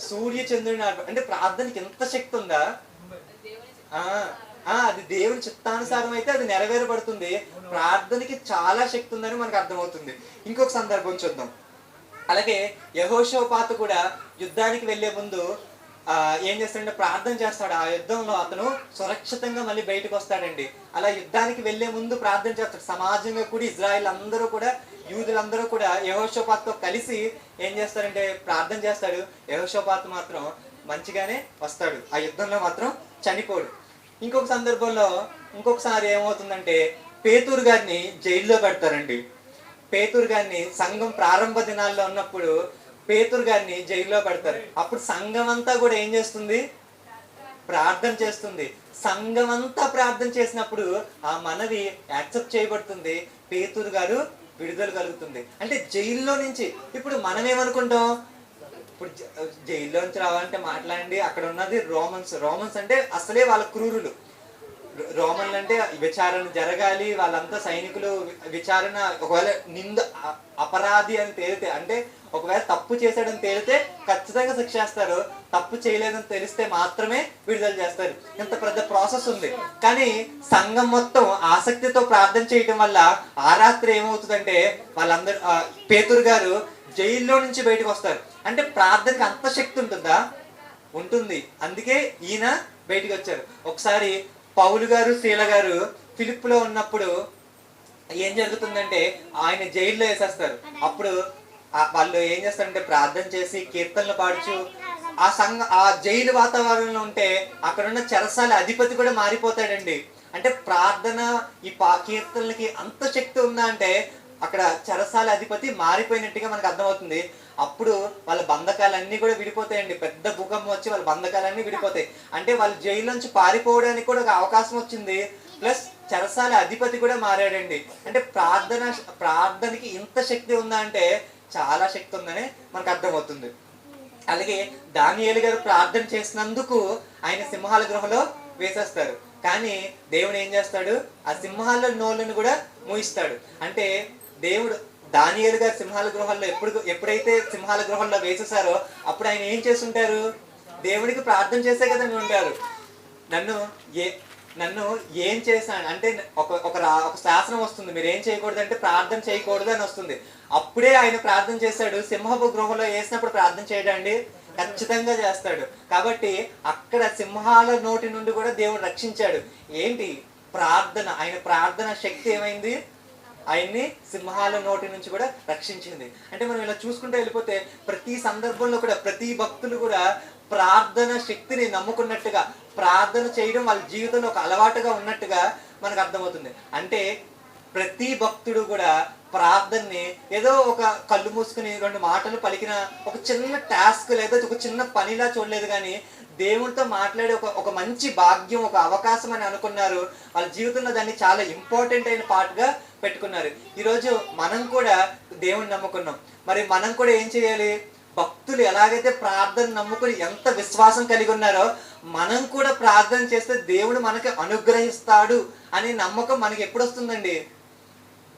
సూర్య చంద్రుడిని ఆప. అంటే ప్రార్థనకి ఎంత శక్తి ఉందా? అది దేవుని చిత్తానుసారం అయితే అది నెరవేరబడుతుంది. ప్రార్థనకి చాలా శక్తి ఉందని మనకు అర్థమవుతుంది. ఇంకొక సందర్భం చూద్దాం. అలాగే యెహోషాపాతు కూడా యుద్ధానికి వెళ్లే ముందు ఏం చేస్తాడంటే ప్రార్థన చేస్తాడు. ఆ యుద్ధంలో అతను సురక్షితంగా మళ్ళీ బయటకు వస్తాడండి. అలా యుద్ధానికి వెళ్లే ముందు ప్రార్థన చేస్తాడు. సమాజంగా కూడా ఇజ్రాయిల్ అందరూ కూడా, యూదులందరూ కూడా యెహోషాపాతుతో కలిసి ఏం చేస్తారంటే ప్రార్థన చేస్తాడు. యెహోషాపాతు మాత్రం మంచిగానే వస్తాడు, ఆ యుద్ధంలో మాత్రం చనిపోడు. ఇంకొక సందర్భంలో ఇంకొకసారి ఏమవుతుందంటే పేతురు గారిని జైల్లో పెడతారండి. పేతురు గారిని సంఘం ప్రారంభ దినాల్లో ఉన్నప్పుడు పేతురు గారిని జైల్లో పెడతారు. అప్పుడు సంఘం అంతా కూడా ఏం చేస్తుంది? ప్రార్థన చేస్తుంది. సంఘం అంతా ప్రార్థన చేసినప్పుడు ఆ మనవి యాక్సెప్ట్ చేయబడుతుంది. పేతురు గారు విడుదల కలుగుతుంది. అంటే జైల్లో నుంచి ఇప్పుడు మనం ఏమనుకుంటాం? ఇప్పుడు జైల్లో నుంచి రావాలంటే మాట్లాడండి, అక్కడ ఉన్నది రోమన్స్ అంటే అసలే వాళ్ళ క్రూరులు. రోమన్లు అంటే విచారణ జరగాలి, వాళ్ళంతా సైనికులు. విచారణ ఒకవేళ అపరాధి అని తేలితే, అంటే ఒకవేళ తప్పు చేశాడని తేలితే ఖచ్చితంగా శిక్షేస్తారు. తప్పు చేయలేదని తెలిస్తే మాత్రమే విడుదల చేస్తారు. ఇంత పెద్ద ప్రాసెస్ ఉంది. కానీ సంఘం మొత్తం ఆసక్తితో ప్రార్థన చేయటం వల్ల ఆ రాత్రి ఏమవుతుందంటే వాళ్ళందరూ పేతురు గారు జైల్లో నుంచి బయటకు వస్తారు. అంటే ప్రార్థనకి అంత శక్తి ఉంటుందా? ఉంటుంది. అందుకే ఈయన బయటకు వచ్చారు. ఒకసారి పౌలు గారు శీల గారు ఫిలిప్పులో ఉన్నప్పుడు ఏం జరుగుతుందంటే ఆయన జైల్లో వేసేస్తారు. అప్పుడు వాళ్ళు ఏం చేస్తారంటే ప్రార్థన చేసి కీర్తనలు పాడుచు ఆ జైలు వాతావరణంలో ఉంటే అక్కడున్న చెరసాల అధిపతి కూడా మారిపోతాడండి. అంటే ప్రార్థన ఈ కీర్తనలకి అంత శక్తి ఉందా అంటే అక్కడ చెరసాల అధిపతి మారిపోయినట్టుగా మనకు అర్థమవుతుంది. అప్పుడు వాళ్ళ బంధకాలన్నీ కూడా విడిపోతాయండి. పెద్ద భూకంపం వచ్చి వాళ్ళ బంధకాలన్నీ విడిపోతాయి. అంటే వాళ్ళు జైలు నుంచి పారిపోవడానికి కూడా ఒక అవకాశం వచ్చింది. ప్లస్ చెరసాల అధిపతి కూడా మారాడండి. అంటే ప్రార్థనకి ఇంత శక్తి ఉందా అంటే చాలా శక్తి ఉందని మనకు అర్థమవుతుంది. అలాగే దానియేలు గారు ప్రార్థన చేసినందుకు ఆయన సింహాల గృహలో వేసేస్తారు. కానీ దేవుడు ఏం చేస్తాడు? ఆ సింహాల నోళ్ళను కూడా మూయిస్తాడు. అంటే దేవుడు దానియేలు గారు సింహాల గృహంలో ఎప్పుడైతే సింహాల గృహంలో వేసేసారో అప్పుడు ఆయన ఏం చేస్తుంటారు? దేవుడికి ప్రార్థన చేసే కదా ఉంటారు. నన్ను ఏం చేశాను అంటే ఒక శాసనం వస్తుంది, మీరు ఏం చేయకూడదు అంటే ప్రార్థన చేయకూడదు అని వస్తుంది. అప్పుడే ఆయన ప్రార్థన చేశాడు. సింహపు గృహంలో వేసినప్పుడు ప్రార్థన చేయడండి ఖచ్చితంగా చేస్తాడు. కాబట్టి అక్కడ సింహాల నోటి నుండి కూడా దేవుడు రక్షించాడు. ఏంటి? ప్రార్థన. ఆయన ప్రార్థన శక్తి ఏమైంది? ఆయన్ని సింహాల నోటి నుంచి కూడా రక్షించింది. అంటే మనం ఇలా చూసుకుంటూ వెళ్ళిపోతే ప్రతి సందర్భంలో కూడా ప్రతి భక్తులు కూడా ప్రార్థన శక్తిని నమ్ముకున్నట్టుగా, ప్రార్థన చేయడం వాళ్ళ జీవితంలో ఒక అలవాటుగా ఉన్నట్టుగా మనకు అర్థమవుతుంది. అంటే ప్రతి భక్తుడు కూడా ప్రార్థనని ఏదో ఒక కళ్ళు మూసుకుని 2 మాటలు పలికిన ఒక చిన్న టాస్క్ లేదా ఒక చిన్న పనిలా చూడలేదు, కానీ దేవునితో మాట్లాడే ఒక మంచి భాగ్యం, ఒక అవకాశం అని అనుకున్నారు. వాళ్ళ జీవితంలో దాన్ని చాలా ఇంపార్టెంట్ అయిన పార్ట్గా పెట్టుకున్నారు. ఈరోజు మనం కూడా దేవుని నమ్ముకున్నాం. మరి మనం కూడా ఏం చేయాలి? భక్తులు ఎలాగైతే ప్రార్థన నమ్ముకుని ఎంత విశ్వాసం కలిగి ఉన్నారో మనం కూడా ప్రార్థన చేస్తే దేవుడు మనకి అనుగ్రహిస్తాడు అనే నమ్మకం మనకి ఎప్పుడు వస్తుందండి?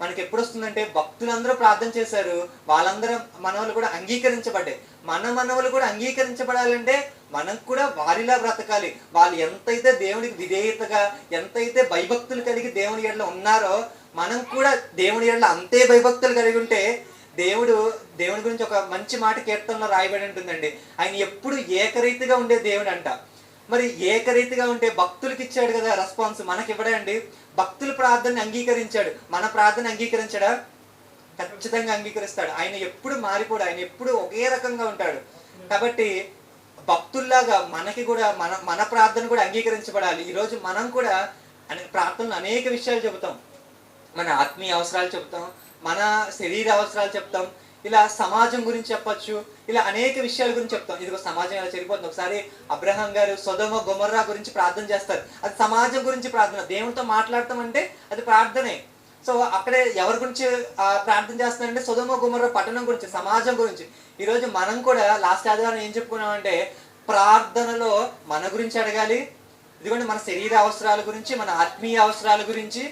మనకి ఎప్పుడు వస్తుందంటే భక్తులందరూ ప్రార్థన చేశారు, వాళ్ళందరూ మనవులు కూడా అంగీకరించబడ్డాయి. మనవులు కూడా అంగీకరించబడాలంటే మనం కూడా వారిలా బ్రతకాలి. వాళ్ళు ఎంతైతే దేవునికి విధేయతగా, ఎంతైతే భయభక్తులు కలిగి దేవుని ఎడల ఉన్నారో మనం కూడా దేవుని ఎడల అంతే భయభక్తులు కలిగి ఉంటే దేవుని గురించి ఒక మంచి మాట కీర్తనలో రాయబడి ఉంటుందండి. ఆయన ఎప్పుడు ఏకరీతిగా ఉండే దేవుడు అంట. మరి ఏకరీతిగా ఉంటే భక్తులకి ఇచ్చాడు కదా రెస్పాన్స్, మనకి ఇవ్వడా అండి? భక్తుల ప్రార్థనని అంగీకరించాడు, మన ప్రార్థన అంగీకరించడా? ఖచ్చితంగా అంగీకరిస్తాడు. ఆయన ఎప్పుడు మారిపోడు, ఆయన ఎప్పుడు ఒకే రకంగా ఉంటాడు. కాబట్టి భక్తుల్లాగా మనకి కూడా మన ప్రార్థన కూడా అంగీకరించబడాలి. ఈరోజు మనం కూడా ప్రార్థనలు అనేక విషయాలు చెబుతాం. మన ఆత్మీయ అవసరాలు చెప్తాం, మన శరీర అవసరాలు చెప్తాం, ఇలా సమాజం గురించి చెప్పచ్చు, ఇలా అనేక విషయాల గురించి చెప్తాం. ఇదిగో సమాజం ఎలా చెడిపోతుంది. ఒకసారి అబ్రహాం గారు సొదొమ గొమొర్రా గురించి ప్రార్థన చేస్తారు. అది సమాజం గురించి ప్రార్థన. దేవునితో మాట్లాడతాం అంటే అది ప్రార్థనే. సో అక్కడే ఎవరి గురించి ప్రార్థన చేస్తున్నారంటే సొదొమ గొమొర్రా పట్టణం గురించి, సమాజం గురించి. ఈరోజు మనం కూడా లాస్ట్ ఆదివారం ఏం చెప్పుకున్నామంటే ప్రార్థనలో మన గురించి అడగాలి. ఇదిగోండి మన శరీర అవసరాల గురించి, మన ఆత్మీయ అవసరాల గురించి,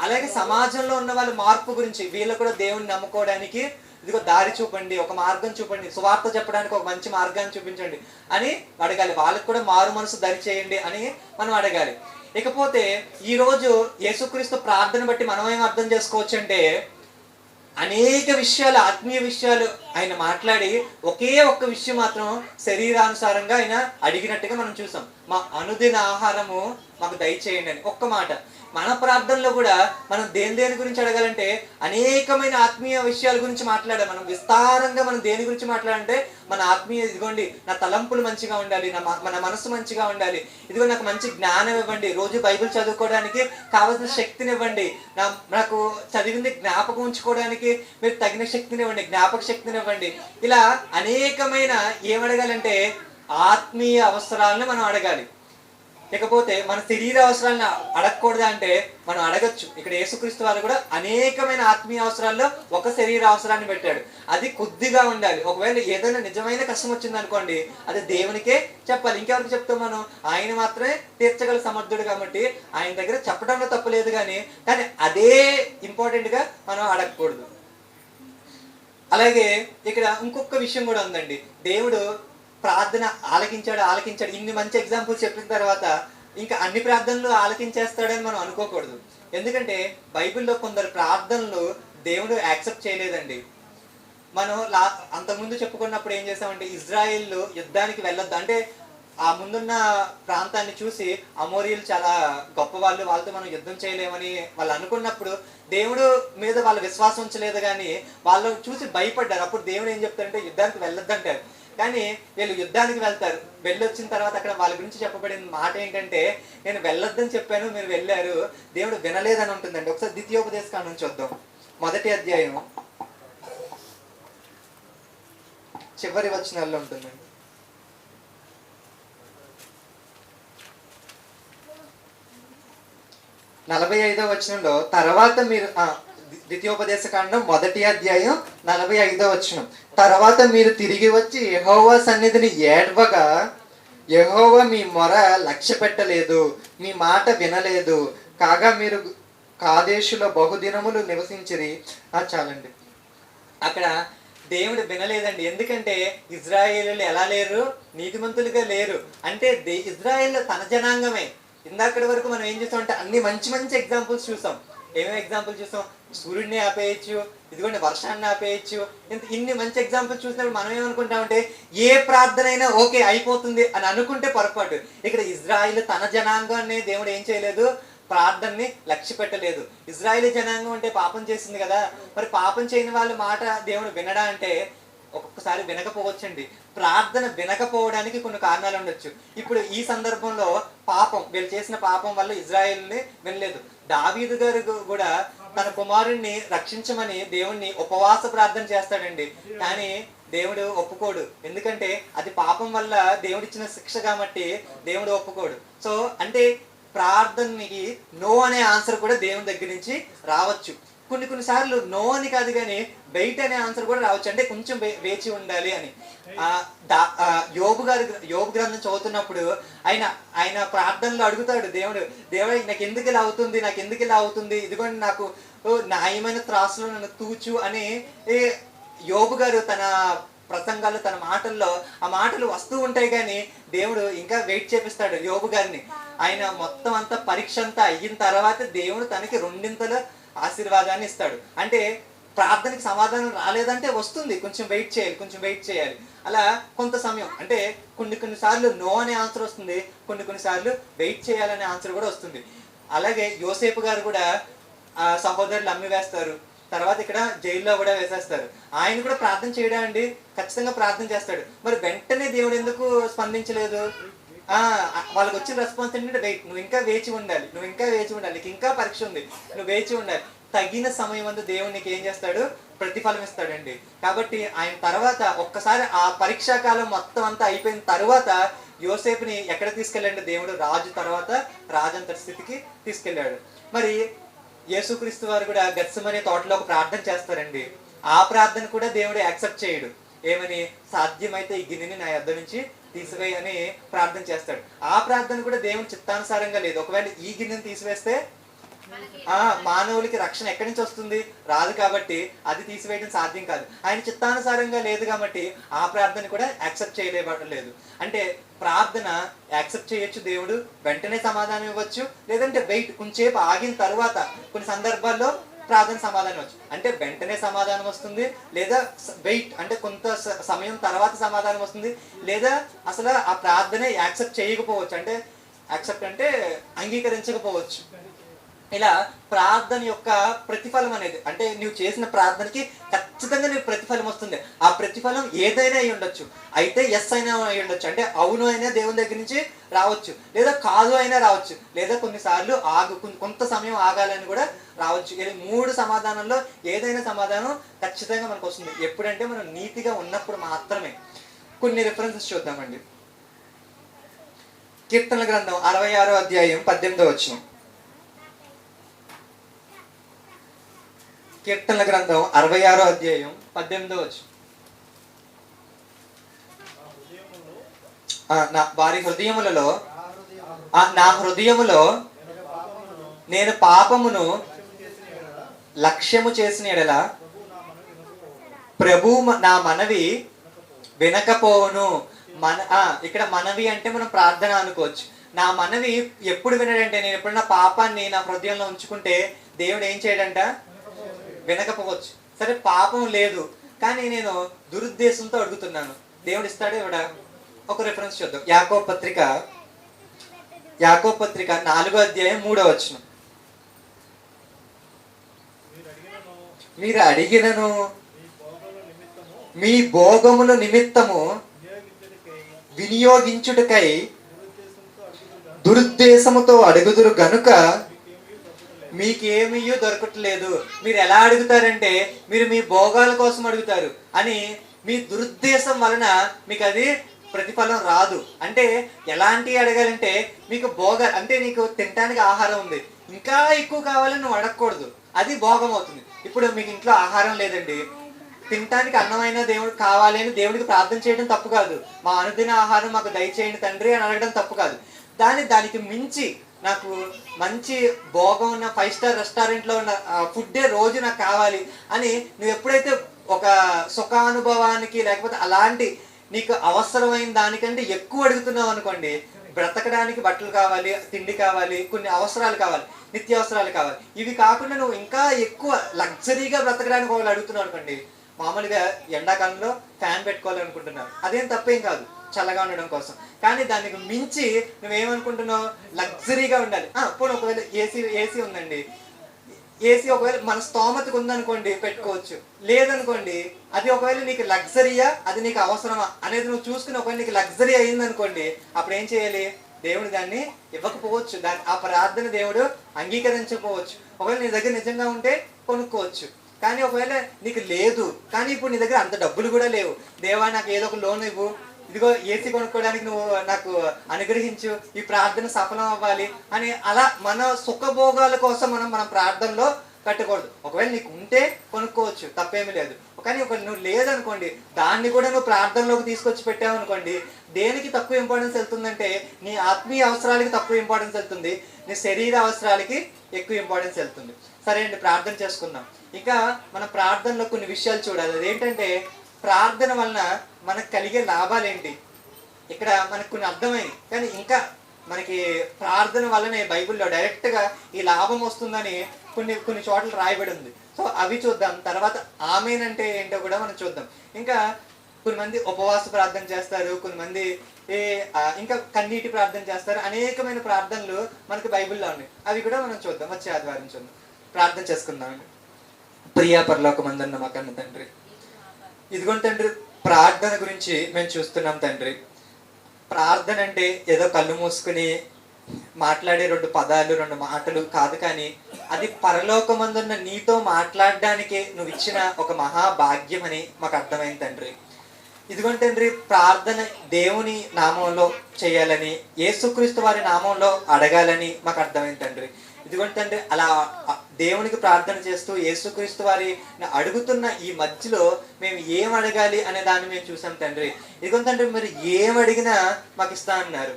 అలాగే సమాజంలో ఉన్న వాళ్ళ మార్పు గురించి, వీళ్ళు కూడా దేవుని నమ్ముకోవడానికి ఇదిగో దారి చూపండి, ఒక మార్గం చూపండి, సువార్త చెప్పడానికి ఒక మంచి మార్గాన్ని చూపించండి అని అడగాలి. వాళ్ళకి కూడా మారు మనసు దరి చేయండి అని మనం అడగాలి. ఇకపోతే ఈరోజు యేసుక్రీస్తు ప్రార్థన బట్టి మనం ఏం అర్థం చేసుకోవచ్చు అంటే అనేక విషయాలు, ఆత్మీయ విషయాలు ఆయన మాట్లాడి ఒకే ఒక్క విషయం మాత్రం శరీరానుసారంగా ఆయన అడిగినట్టుగా మనం చూసాం. మా అనుదిన ఆహారము మాకు దయచేయండి అని ఒక్క మాట. మన ప్రార్థనలో కూడా మనం దేని గురించి అడగాలంటే అనేకమైన ఆత్మీయ విషయాల గురించి మాట్లాడాలి. మనం విస్తారంగా మనం దేని గురించి మాట్లాడాలంటే మన ఆత్మీయ, ఇదిగోండి నా తలంపులు మంచిగా ఉండాలి, మన మనసు మంచిగా ఉండాలి, ఇదిగో నాకు మంచి జ్ఞానం ఇవ్వండి, రోజు బైబిల్ చదువుకోవడానికి కావాల్సిన శక్తిని ఇవ్వండి, నాకు చదివింది జ్ఞాపకం ఉంచుకోవడానికి మీరు తగిన శక్తిని ఇవ్వండి, జ్ఞాపక శక్తిని ఇవ్వండి. ఇలా అనేకమైన ఏమడగాలంటే ఆత్మీయ అవసరాలను మనం అడగాలి. ఇకపోతే మన శరీర అవసరాలను అడగకూడదా అంటే మనం అడగచ్చు. ఇక్కడ యేసుక్రీస్తు వారు కూడా అనేకమైన ఆత్మీయ అవసరాల్లో ఒక శరీర అవసరాన్ని పెట్టాడు. అది కొద్దిగా ఉండాలి. ఒకవేళ ఏదైనా నిజమైన కష్టం వచ్చింది అనుకోండి, అది దేవునికే చెప్పాలి. ఇంకెవరికి చెప్తాం మనం? ఆయన మాత్రమే తీర్చగల సమర్థుడు కాబట్టి ఆయన దగ్గర చెప్పడంలో తప్పులేదు, కానీ అదే ఇంపార్టెంట్గా మనం అడగకూడదు. అలాగే ఇక్కడ ఇంకొక విషయం కూడా ఉందండి. దేవుడు ప్రార్థన ఆలకించాడు. ఇన్ని మంచి ఎగ్జాంపుల్స్ చెప్పిన తర్వాత ఇంకా అన్ని ప్రార్థనలు ఆలకించేస్తాడని మనం అనుకోకూడదు. ఎందుకంటే బైబిల్లో కొందరు ప్రార్థనలు దేవుడు యాక్సెప్ట్ చేయలేదండి. మనం అంతకుముందు చెప్పుకున్నప్పుడు ఏం చేసామంటే ఇజ్రాయిల్ యుద్ధానికి వెళ్ళొద్దు అంటే ఆ ముందున్న ప్రాంతాన్ని చూసి అమోరీలు చాలా గొప్ప వాళ్ళు, వాళ్ళతో మనం యుద్ధం చేయలేమని వాళ్ళు అనుకున్నప్పుడు దేవుడు మీద వాళ్ళ విశ్వాసం ఉంచలేదు, కానీ వాళ్ళు చూసి భయపడ్డారు. అప్పుడు దేవుడు ఏం చెప్తారంటే యుద్ధానికి వెళ్ళొద్దంటారు. కానీ వీళ్ళు యుద్ధానికి వెళ్తారు. వెళ్ళొచ్చిన తర్వాత అక్కడ వాళ్ళ గురించి చెప్పబడిన మాట ఏంటంటే నేను వెళ్ళొద్దని చెప్పాను, మీరు వెళ్ళారు, దేవుడు వినలేదని ఉంటుందండి. ఒకసారి ద్వితీయోపదేశకాండం నుంచి చూద్దాం. 1వ అధ్యాయం చివరి వచనాల్లో ఉంటుందండి. 45వ వచనంలో తర్వాత మీరు ద్వితీయోపదేశకాండం 1వ అధ్యాయం 45వ వచనం. తర్వాత మీరు తిరిగి వచ్చి యెహోవా సన్నిధిని ఏడ్వగా యెహోవా మీ మొర లక్ష్య పెట్టలేదు, మీ మాట వినలేదు, కాగా మీరు కాదేశులో బహుదినములు నివసించిరి. చాలండి. అక్కడ దేవుడు వినలేదండి. ఎందుకంటే ఇజ్రాయేలీలు ఎలా లేరు? నీతిమంతులుగా లేరు. అంటే ఇజ్రాయేల్ తన జనాంగమే. ఇందాకటి వరకు మనం ఏం చూసాం అంటే అన్ని మంచి మంచి ఎగ్జాంపుల్స్ చూసాం. ఏమేమి ఎగ్జాంపుల్ చూసాం? సూర్యుడిని ఆపేయచ్చు, ఇదిగోండి వర్షాన్ని ఆపేయచ్చు. ఇన్ని మంచి ఎగ్జాంపుల్స్ చూసినప్పుడు మనం ఏమనుకుంటామంటే ఏ ప్రార్థన అయినా ఓకే అయిపోతుంది అని అనుకుంటే పొరపాటు. ఇక్కడ ఇజ్రాయిల్ తన జనాంగాన్ని దేవుడు ఏం చేయలేదు? ప్రార్థనని లక్ష్య పెట్టలేదు. ఇజ్రాయేలీ జనాంగం అంటే పాపం చేసింది కదా, మరి పాపం చేయని వాళ్ళ మాట దేవుడు వినడా అంటే ఒక్కొక్కసారి వినకపోవచ్చండి. ప్రార్థన వినకపోవడానికి కొన్ని కారణాలు ఉండొచ్చు. ఇప్పుడు ఈ సందర్భంలో పాపం, వీళ్ళు చేసిన పాపం వల్ల ఇజ్రాయేల్ని వినలేదు. దావీదు గారు కూడా తన కుమారుణ్ణి రక్షించమని దేవుణ్ణి ఉపవాస ప్రార్థన చేస్తాడండి, కానీ దేవుడు ఒప్పుకోడు. ఎందుకంటే అది పాపం వల్ల దేవుడిచ్చిన శిక్ష కాబట్టి దేవుడు ఒప్పుకోడు. సో అంటే ప్రార్థనకి నో అనే ఆన్సర్ కూడా దేవుని దగ్గర నుంచి రావచ్చు. కొన్నిసార్లు నో అని కాదు కానీ వెయిట్ అనే ఆన్సర్ కూడా రావచ్చు, అంటే కొంచెం వేచి ఉండాలి అని. యోబు గ్రంథం చదువుతున్నప్పుడు ఆయన ప్రార్థనలో అడుగుతాడు, దేవుడు నాకు ఎందుకు ఇలా అవుతుంది, నాకు ఎందుకు ఇలా అవుతుంది, ఇదిగోండి నాకు న్యాయమైన త్రాసులో నన్ను తూచు అని యోబు గారు తన ప్రసంగాలు, తన మాటల్లో ఆ మాటలు వస్తూ ఉంటాయి, కానీ దేవుడు ఇంకా వెయిట్ చేపిస్తాడు యోబు గారిని. ఆయన మొత్తం అంతా పరీక్ష అంతా అయిన తర్వాత దేవుడు తనకి రెండింతల ఆశీర్వాదాన్ని ఇస్తాడు. అంటే ప్రార్థనకి సమాధానం రాలేదంటే వస్తుంది, కొంచెం వెయిట్ చేయాలి. అలా కొంత సమయం, అంటే కొన్నిసార్లు నో అనే ఆన్సర్ వస్తుంది, కొన్నిసార్లు వెయిట్ చేయాలనే ఆన్సర్ కూడా వస్తుంది. అలాగే యోసేపు గారు కూడా సహోదరులు అమ్మి వేస్తారు, తర్వాత ఇక్కడ జైల్లో కూడా వేసేస్తారు. ఆయన కూడా ప్రార్థన చేయడా అండి? ఖచ్చితంగా ప్రార్థన చేస్తాడు. మరి వెంటనే దేవుడు ఎందుకు స్పందించలేదు? వాళ్ళకి వచ్చిన రెస్పాన్స్ ఏంటంటే వెయిట్, నువ్వు ఇంకా వేచి ఉండాలి, నీకు ఇంకా పరీక్ష ఉంది, నువ్వు వేచి ఉండాలి. తగిన సమయం అందు దేవుడు నీకు ఏం చేస్తాడు? ప్రతిఫలం ఇస్తాడండి. కాబట్టి ఆయన తర్వాత ఒక్కసారి ఆ పరీక్షా కాలం మొత్తం అంతా అయిపోయిన తర్వాత యోసేపుని ఎక్కడ తీసుకెళ్ళండి దేవుడు? రాజు తర్వాత రాజంతటి స్థితికి తీసుకెళ్ళాడు. మరి యేసుక్రీస్తు వారు కూడా గెత్సెమనే తోటలో ఒక ప్రార్థన చేస్తారండి. ఆ ప్రార్థన కూడా దేవుడు యాక్సెప్ట్ చేయడు. ఏమని? సాధ్యమైతే ఈ గిన్నెని నా యొద్ద నుంచి తీసివేయి అని ప్రార్థన చేస్తాడు. ఆ ప్రార్థన కూడా దేవుని చిత్తానుసారంగా లేదు. ఒకవేళ ఈ గిన్నెని తీసివేస్తే మానవులకి రక్షణ ఎక్కడి నుంచి వస్తుంది? రాదు. కాబట్టి అది తీసివేయడం సాధ్యం కాదు. ఆయన చిత్తానుసారంగా లేదు కాబట్టి ఆ ప్రార్థన కూడా యాక్సెప్ట్ చేయలేదు. అంటే ప్రార్థన యాక్సెప్ట్ చేయొచ్చు దేవుడు, వెంటనే సమాధానం ఇవ్వచ్చు, లేదంటే వెయిట్, కొంచెంసేపు ఆగిన తర్వాత కొన్ని సందర్భాల్లో ప్రార్థన సమాధానం వచ్చు. అంటే వెంటనే సమాధానం వస్తుంది, లేదా వెయిట్ అంటే కొంత సమయం తర్వాత సమాధానం వస్తుంది, లేదా అసలు ఆ ప్రార్థనే యాక్సెప్ట్ చేయకపోవచ్చు, అంటే యాక్సెప్ట్ అంటే అంగీకరించకపోవచ్చు. ఇలా ప్రార్థన యొక్క ప్రతిఫలం అనేది, అంటే నువ్వు చేసిన ప్రార్థనకి ఖచ్చితంగా నీకు ప్రతిఫలం వస్తుంది. ఆ ప్రతిఫలం ఏదైనా అయి ఉండొచ్చు. అయితే ఎస్ అయినా అయి ఉండొచ్చు, అంటే అవును అయినా దేవుని దగ్గర నుంచి రావచ్చు, లేదా కాదు అయినా రావచ్చు, లేదా కొన్నిసార్లు కొంత సమయం ఆగాలని కూడా రావచ్చు. ఇది 3 సమాధానంలో ఏదైనా సమాధానం ఖచ్చితంగా మనకు వస్తుంది. ఎప్పుడంటే మనం నీతిగా ఉన్నప్పుడు మాత్రమే. కొన్ని రిఫరెన్సెస్ చూద్దామండి. కీర్తనల గ్రంథం 66వ అధ్యాయం 18వ వచనం. కీర్తనల గ్రంథం 66వ అధ్యాయం 18వ వచనం. వారి హృదయములలో, నా హృదయములో నేను పాపమును లక్ష్యము చేసిన ఎడల ప్రభు నా మనవి వినకపోను. ఇక్కడ మనవి అంటే మనం ప్రార్థన అనుకోవచ్చు. నా మనవి ఎప్పుడు వినడంటే, నేను ఎప్పుడన్నా పాపాన్ని నా హృదయంలో ఉంచుకుంటే దేవుడు ఏం చేయడంట? వినకపోవచ్చు. సరే, పాపం లేదు కానీ నేను దురుద్దేశంతో అడుగుతున్నాను, దేవుడు ఇస్తాడే ఇవిడ? ఒక రిఫరెన్స్ చూద్దాం. యాకోబు పత్రిక 4వ అధ్యాయం 3వ వచనం. మీరు అడిగినను మీ భోగముల నిమిత్తము వినియోగించుటకై దురుద్దేశముతో అడుగుదురు గనుక మీకేమీ దొరకట్లేదు. మీరు ఎలా అడుగుతారంటే, మీరు మీ భోగాల కోసం అడుగుతారు అని, మీ దురుద్దేశం వలన మీకు అది ప్రతిఫలం రాదు. అంటే ఎలాంటి అడగాలంటే, మీకు అంటే నీకు తినడానికి ఆహారం ఉంది, ఇంకా ఎక్కువ కావాలని నువ్వు అడగకూడదు, అది భోగం అవుతుంది. ఇప్పుడు మీకు ఇంట్లో ఆహారం లేదండి, తినటానికి అన్నమైన దేవుడు కావాలి అని దేవుడికి ప్రార్థన చేయడం తప్పు కాదు. మా అనుదిన ఆహారం మాకు దయచేయండి తండ్రి అని అడగడం తప్పు కాదు. దానికి మించి నాకు మంచి భోగం ఉన్న 5 స్టార్ రెస్టారెంట్లో ఉన్న ఫుడ్డే రోజు నాకు కావాలి అని నువ్వు ఎప్పుడైతే ఒక సుఖానుభవానికి, లేకపోతే అలాంటి నీకు అవసరమైన దానికంటే ఎక్కువ అడుగుతున్నావు అనుకోండి, బ్రతకడానికి బట్టలు కావాలి, తిండి కావాలి, కొన్ని అవసరాలు కావాలి, నిత్యావసరాలు కావాలి, ఇవి కాకుండా నువ్వు ఇంకా ఎక్కువ లగ్జరీగా బ్రతకడానికి వాళ్ళు అడుగుతున్నావు అనుకోండి, మామూలుగా ఎండాకాలంలో ఫ్యాన్ పెట్టుకోవాలనుకుంటున్నారు, అదేం తప్పేం కాదు. చల్లగా ఉండడం కోసం. కానీ దానికి మించి నువ్వేమనుకుంటున్నావు, లగ్జరీగా ఉండాలి. పోనీ ఒకవేళ ఏసీ ఉందండి, ఏసీ ఒకవేళ మన స్తోమతకు ఉందనుకోండి పెట్టుకోవచ్చు, లేదనుకోండి అది ఒకవేళ నీకు లగ్జరీయా, అది నీకు అవసరమా అనేది నువ్వు చూసుకుని ఒకవేళ నీకు లగ్జరీ అయిందనుకోండి, అప్పుడు ఏం చేయాలి, దేవుడు దాన్ని ఇవ్వకపోవచ్చు, ఆ ప్రార్థన దేవుడు అంగీకరించకపోవచ్చు. ఒకవేళ నీ దగ్గర నిజంగా ఉంటే కొనుక్కోవచ్చు. కానీ ఒకవేళ నీకు లేదు, కానీ ఇప్పుడు నీ దగ్గర అంత డబ్బులు కూడా లేవు, దేవా నాకు ఏదో ఒక లోన్ ఇవ్వు, ఇదిగో ఏసీ కొనుక్కోవడానికి నువ్వు నాకు అనుగ్రహించు, ఈ ప్రార్థన సఫలం అవ్వాలి అని అలా మన సుఖభోగాల కోసం మనం ప్రార్థనలో కట్టకూడదు. ఒకవేళ నీకు ఉంటే కొనుక్కోవచ్చు, తప్పేమీ లేదు. కానీ ఒకవేళ నువ్వు లేదనుకోండి, దాన్ని కూడా నువ్వు ప్రార్థనలోకి తీసుకొచ్చి పెట్టావు అనుకోండి, దేనికి తక్కువ ఇంపార్టెన్స్ వెళ్తుందంటే నీ ఆత్మీయ అవసరాలకి తక్కువ ఇంపార్టెన్స్ వెళ్తుంది, నీ శరీర అవసరాలకి ఎక్కువ ఇంపార్టెన్స్ వెళ్తుంది. సరే అండి, ప్రార్థన చేసుకుందాం. ఇంకా మన ప్రార్థనలో కొన్ని విషయాలు చూడాలి. అదేంటంటే ప్రార్థన వలన మనకు కలిగే లాభాలు ఏంటి, ఇక్కడ మనకు కొన్ని అర్థమైంది. కానీ ఇంకా మనకి ప్రార్థన వల్లనే బైబిల్లో డైరెక్ట్గా ఈ లాభం వస్తుందని కొన్ని చోట్ల రాయబడి ఉంది. సో అవి చూద్దాం. తర్వాత ఆమేన్ అంటే ఏంటో కూడా మనం చూద్దాం. ఇంకా కొంతమంది ఉపవాస ప్రార్థన చేస్తారు, కొంతమంది ఇంకా కన్నీటి ప్రార్థన చేస్తారు. అనేకమైన ప్రార్థనలు మనకి బైబిల్లో ఉన్నాయి. అవి కూడా మనం చూద్దాం, వచ్చే ఆదివారం చూద్దాం. ప్రార్థన చేసుకుందామండి. ప్రియా పరలోకమందున్న మా కన్న తండ్రి, ఇదిగోండి తండ్రి, ప్రార్థన గురించి మేము చూస్తున్నాం తండ్రి. ప్రార్థన అంటే ఏదో కళ్ళు మూసుకుని మాట్లాడే 2 పదాలు 2 మాటలు కాదు, కానీ అది పరలోకమందున్న నీతో మాట్లాడడానికే నువ్వు ఇచ్చిన ఒక మహాభాగ్యం అని మాకు అర్థమైంది తండ్రి. ఇదిగోండి తండ్రి, ప్రార్థన దేవుని నామంలో చేయాలని, యేసుక్రీస్తు వారి నామంలో అడగాలని మాకు అర్థమైంది తండ్రి. ఇదిగోండి తండ్రి, అలా దేవునికి ప్రార్థన చేస్తూ యేసుక్రీస్తు వారి అడుగుతున్న ఈ మధ్యలో మేము ఏం అడగాలి అనే దాన్ని మేము చూసాం తండ్రి. ఇదిగోండి తండ్రి, మీరు ఏం అడిగినా మాకు ఇస్తా అన్నారు.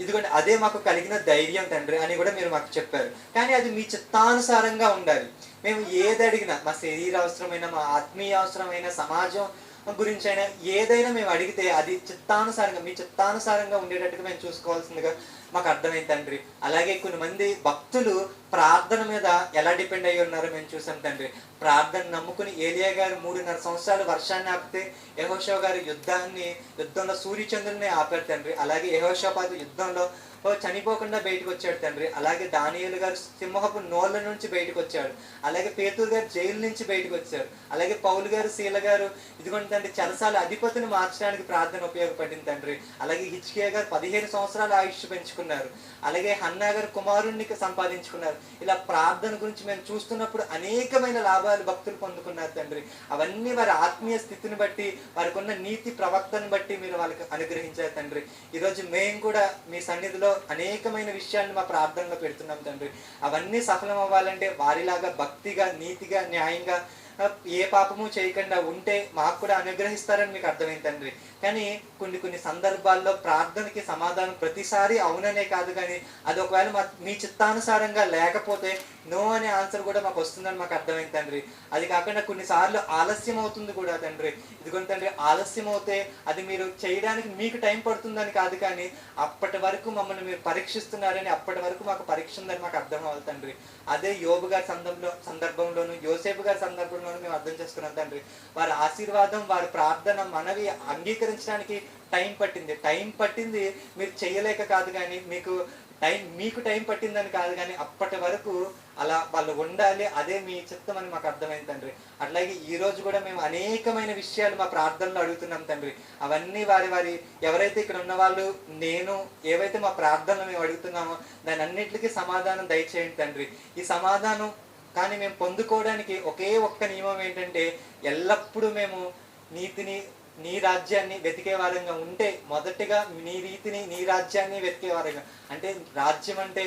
ఇదిగోండి, అదే మాకు కలిగిన ధైర్యం తండ్రి అని కూడా మీరు మాకు చెప్పారు. కానీ అది మీ చిత్తానుసారంగా ఉండాలి. మేము ఏది అడిగినా, మా శరీర అవసరమైన, మా ఆత్మీయ అవసరమైన, సమాజం గురించి అయినా ఏదైనా మేము అడిగితే అది చిత్తానుసారంగా, మీ చిత్తానుసారంగా ఉండేటట్టుగా మేము చూసుకోవాల్సిందిగా మాకు అర్థమైంది తండ్రి. అలాగే కొంతమంది భక్తులు ప్రార్థన మీద ఎలా డిపెండ్ అయ్యి ఉన్నారో మేము చూసాం తండ్రి. ప్రార్థన నమ్ముకుని ఏలియా గారు 3.5 సంవత్సరాలు వర్షాన్ని ఆపితే యెహోషువ గారు యుద్ధంలో సూర్యచంద్రుని ఆపారు తండ్రి. అలాగే యెహోషాపాతు యుద్ధంలో చనిపోకుండా బయటకు వచ్చాడు తండ్రి. అలాగే దానియేలు గారు సింహపు నోళ్ళ నుంచి బయటకు వచ్చాడు. అలాగే పేతురు గారు జైలు నుంచి బయటకు వచ్చారు. అలాగే పౌలు గారు, శీల గారు ఇదిగోండి తండ్రి చెరసాల అధిపతిని మార్చడానికి ప్రార్థన ఉపయోగపడింది తండ్రి. అలాగే హిజ్కియా గారు 15 సంవత్సరాలు ఆయుష్ పెంచుకున్నారు. అలాగే హన్నా గారు కుమారుణ్ణి సంపాదించుకున్నారు. ఇలా ప్రార్థన గురించి మేము చూస్తున్నప్పుడు అనేకమైన లాభాలు భక్తులు పొందుకున్నారు తండ్రి. అవన్నీ వారి ఆత్మీయ స్థితిని బట్టి, వారికి ఉన్న నీతి ప్రవక్తను బట్టి మీరు వాళ్ళకి అనుగ్రహించారు తండ్రి. ఈరోజు మేము కూడా మీ సన్నిధిలో అనేకమైన విషయాలను మా ప్రార్థనలో పెడుతున్నాం తండ్రి. అవన్నీ సఫలం అవ్వాలంటే వారిలాగా భక్తిగా, నీతిగా, న్యాయంగా, ఏ పాపము చేయకుండా ఉంటే మాకు కూడా అనుగ్రహిస్తారని మీకు అర్థమైంది తండ్రి. కానీ కొన్ని సందర్భాల్లో ప్రార్థనకి సమాధానం ప్రతిసారి అవుననే కాదు, కానీ అది ఒకవేళ మీ చిత్తానుసారంగా లేకపోతే నో అనే ఆన్సర్ కూడా మాకు వస్తుందని మాకు అర్థమైంది తండ్రి. అది కాకుండా కొన్నిసార్లు ఆలస్యం అవుతుంది కూడా తండ్రి. ఇదిగోండి తండ్రి, ఆలస్యం అవుతే అది మీరు చేయడానికి మీకు టైం పడుతుందని కాదు, కానీ అప్పటి వరకు మమ్మల్ని మీరు పరీక్షిస్తున్నారని, అప్పటి వరకు మాకు పరీక్ష ఉందని మాకు అర్థం అవ్వాలి తండ్రి. అదే యోబు గారి సందర్భంలోను, యోసేపు గారి సందర్భంలోనూ మేము అర్థం చేసుకున్నాం తండ్రి. వారి ఆశీర్వాదం, వారి ప్రార్థన, మనవి అంగీకరించడానికి టైం పట్టింది మీరు చేయలేక కాదు, కానీ మీకు టైం పట్టిందని కాదు, కానీ అప్పటి వరకు అలా వాళ్ళు ఉండాలి, అదే మీ చిత్తం అని మాకు అర్థమైంది తండ్రి. అట్లాగే ఈ రోజు కూడా మేము అనేకమైన విషయాలు మా ప్రార్థనలో అడుగుతున్నాం తండ్రి. అవన్నీ వారి ఎవరైతే ఇక్కడ ఉన్న వాళ్ళు, నేను ఏవైతే మా ప్రార్థనలో మేము అడుగుతున్నామో దాని అన్నింటికి సమాధానం దయచేయండి తండ్రి. ఈ సమాధానం కానీ మేము పొందుకోవడానికి ఒకే ఒక్క నియమం ఏంటంటే, ఎల్లప్పుడూ మేము నీతిని, నీ రాజ్యాన్ని వెతికే వారంగా ఉంటే, మొదటిగా నీ రీతిని, నీ రాజ్యాన్ని వెతికే వారంగా, అంటే రాజ్యం అంటే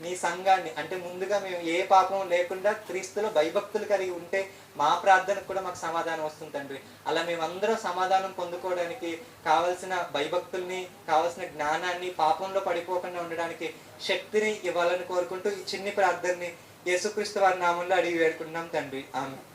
నీ సంఘాన్ని, అంటే ముందుగా మేము ఏ పాపం లేకుండా క్రీస్తులో భయభక్తులు కలిగి ఉంటే మా ప్రార్థనకు కూడా మాకు సమాధానం వస్తుంది తండ్రి. అలా మేమందరం సమాధానం పొందుకోవడానికి కావలసిన భయభక్తుల్ని, కావలసిన జ్ఞానాన్ని, పాపంలో పడిపోకుండా ఉండడానికి శక్తిని ఇవ్వాలని కోరుకుంటూ ఈ చిన్ని ప్రార్థనని యేసుక్రీస్తు వారి నామంలో అడిగి వేడుకుంటున్నాం తండ్రి. ఆమేన్.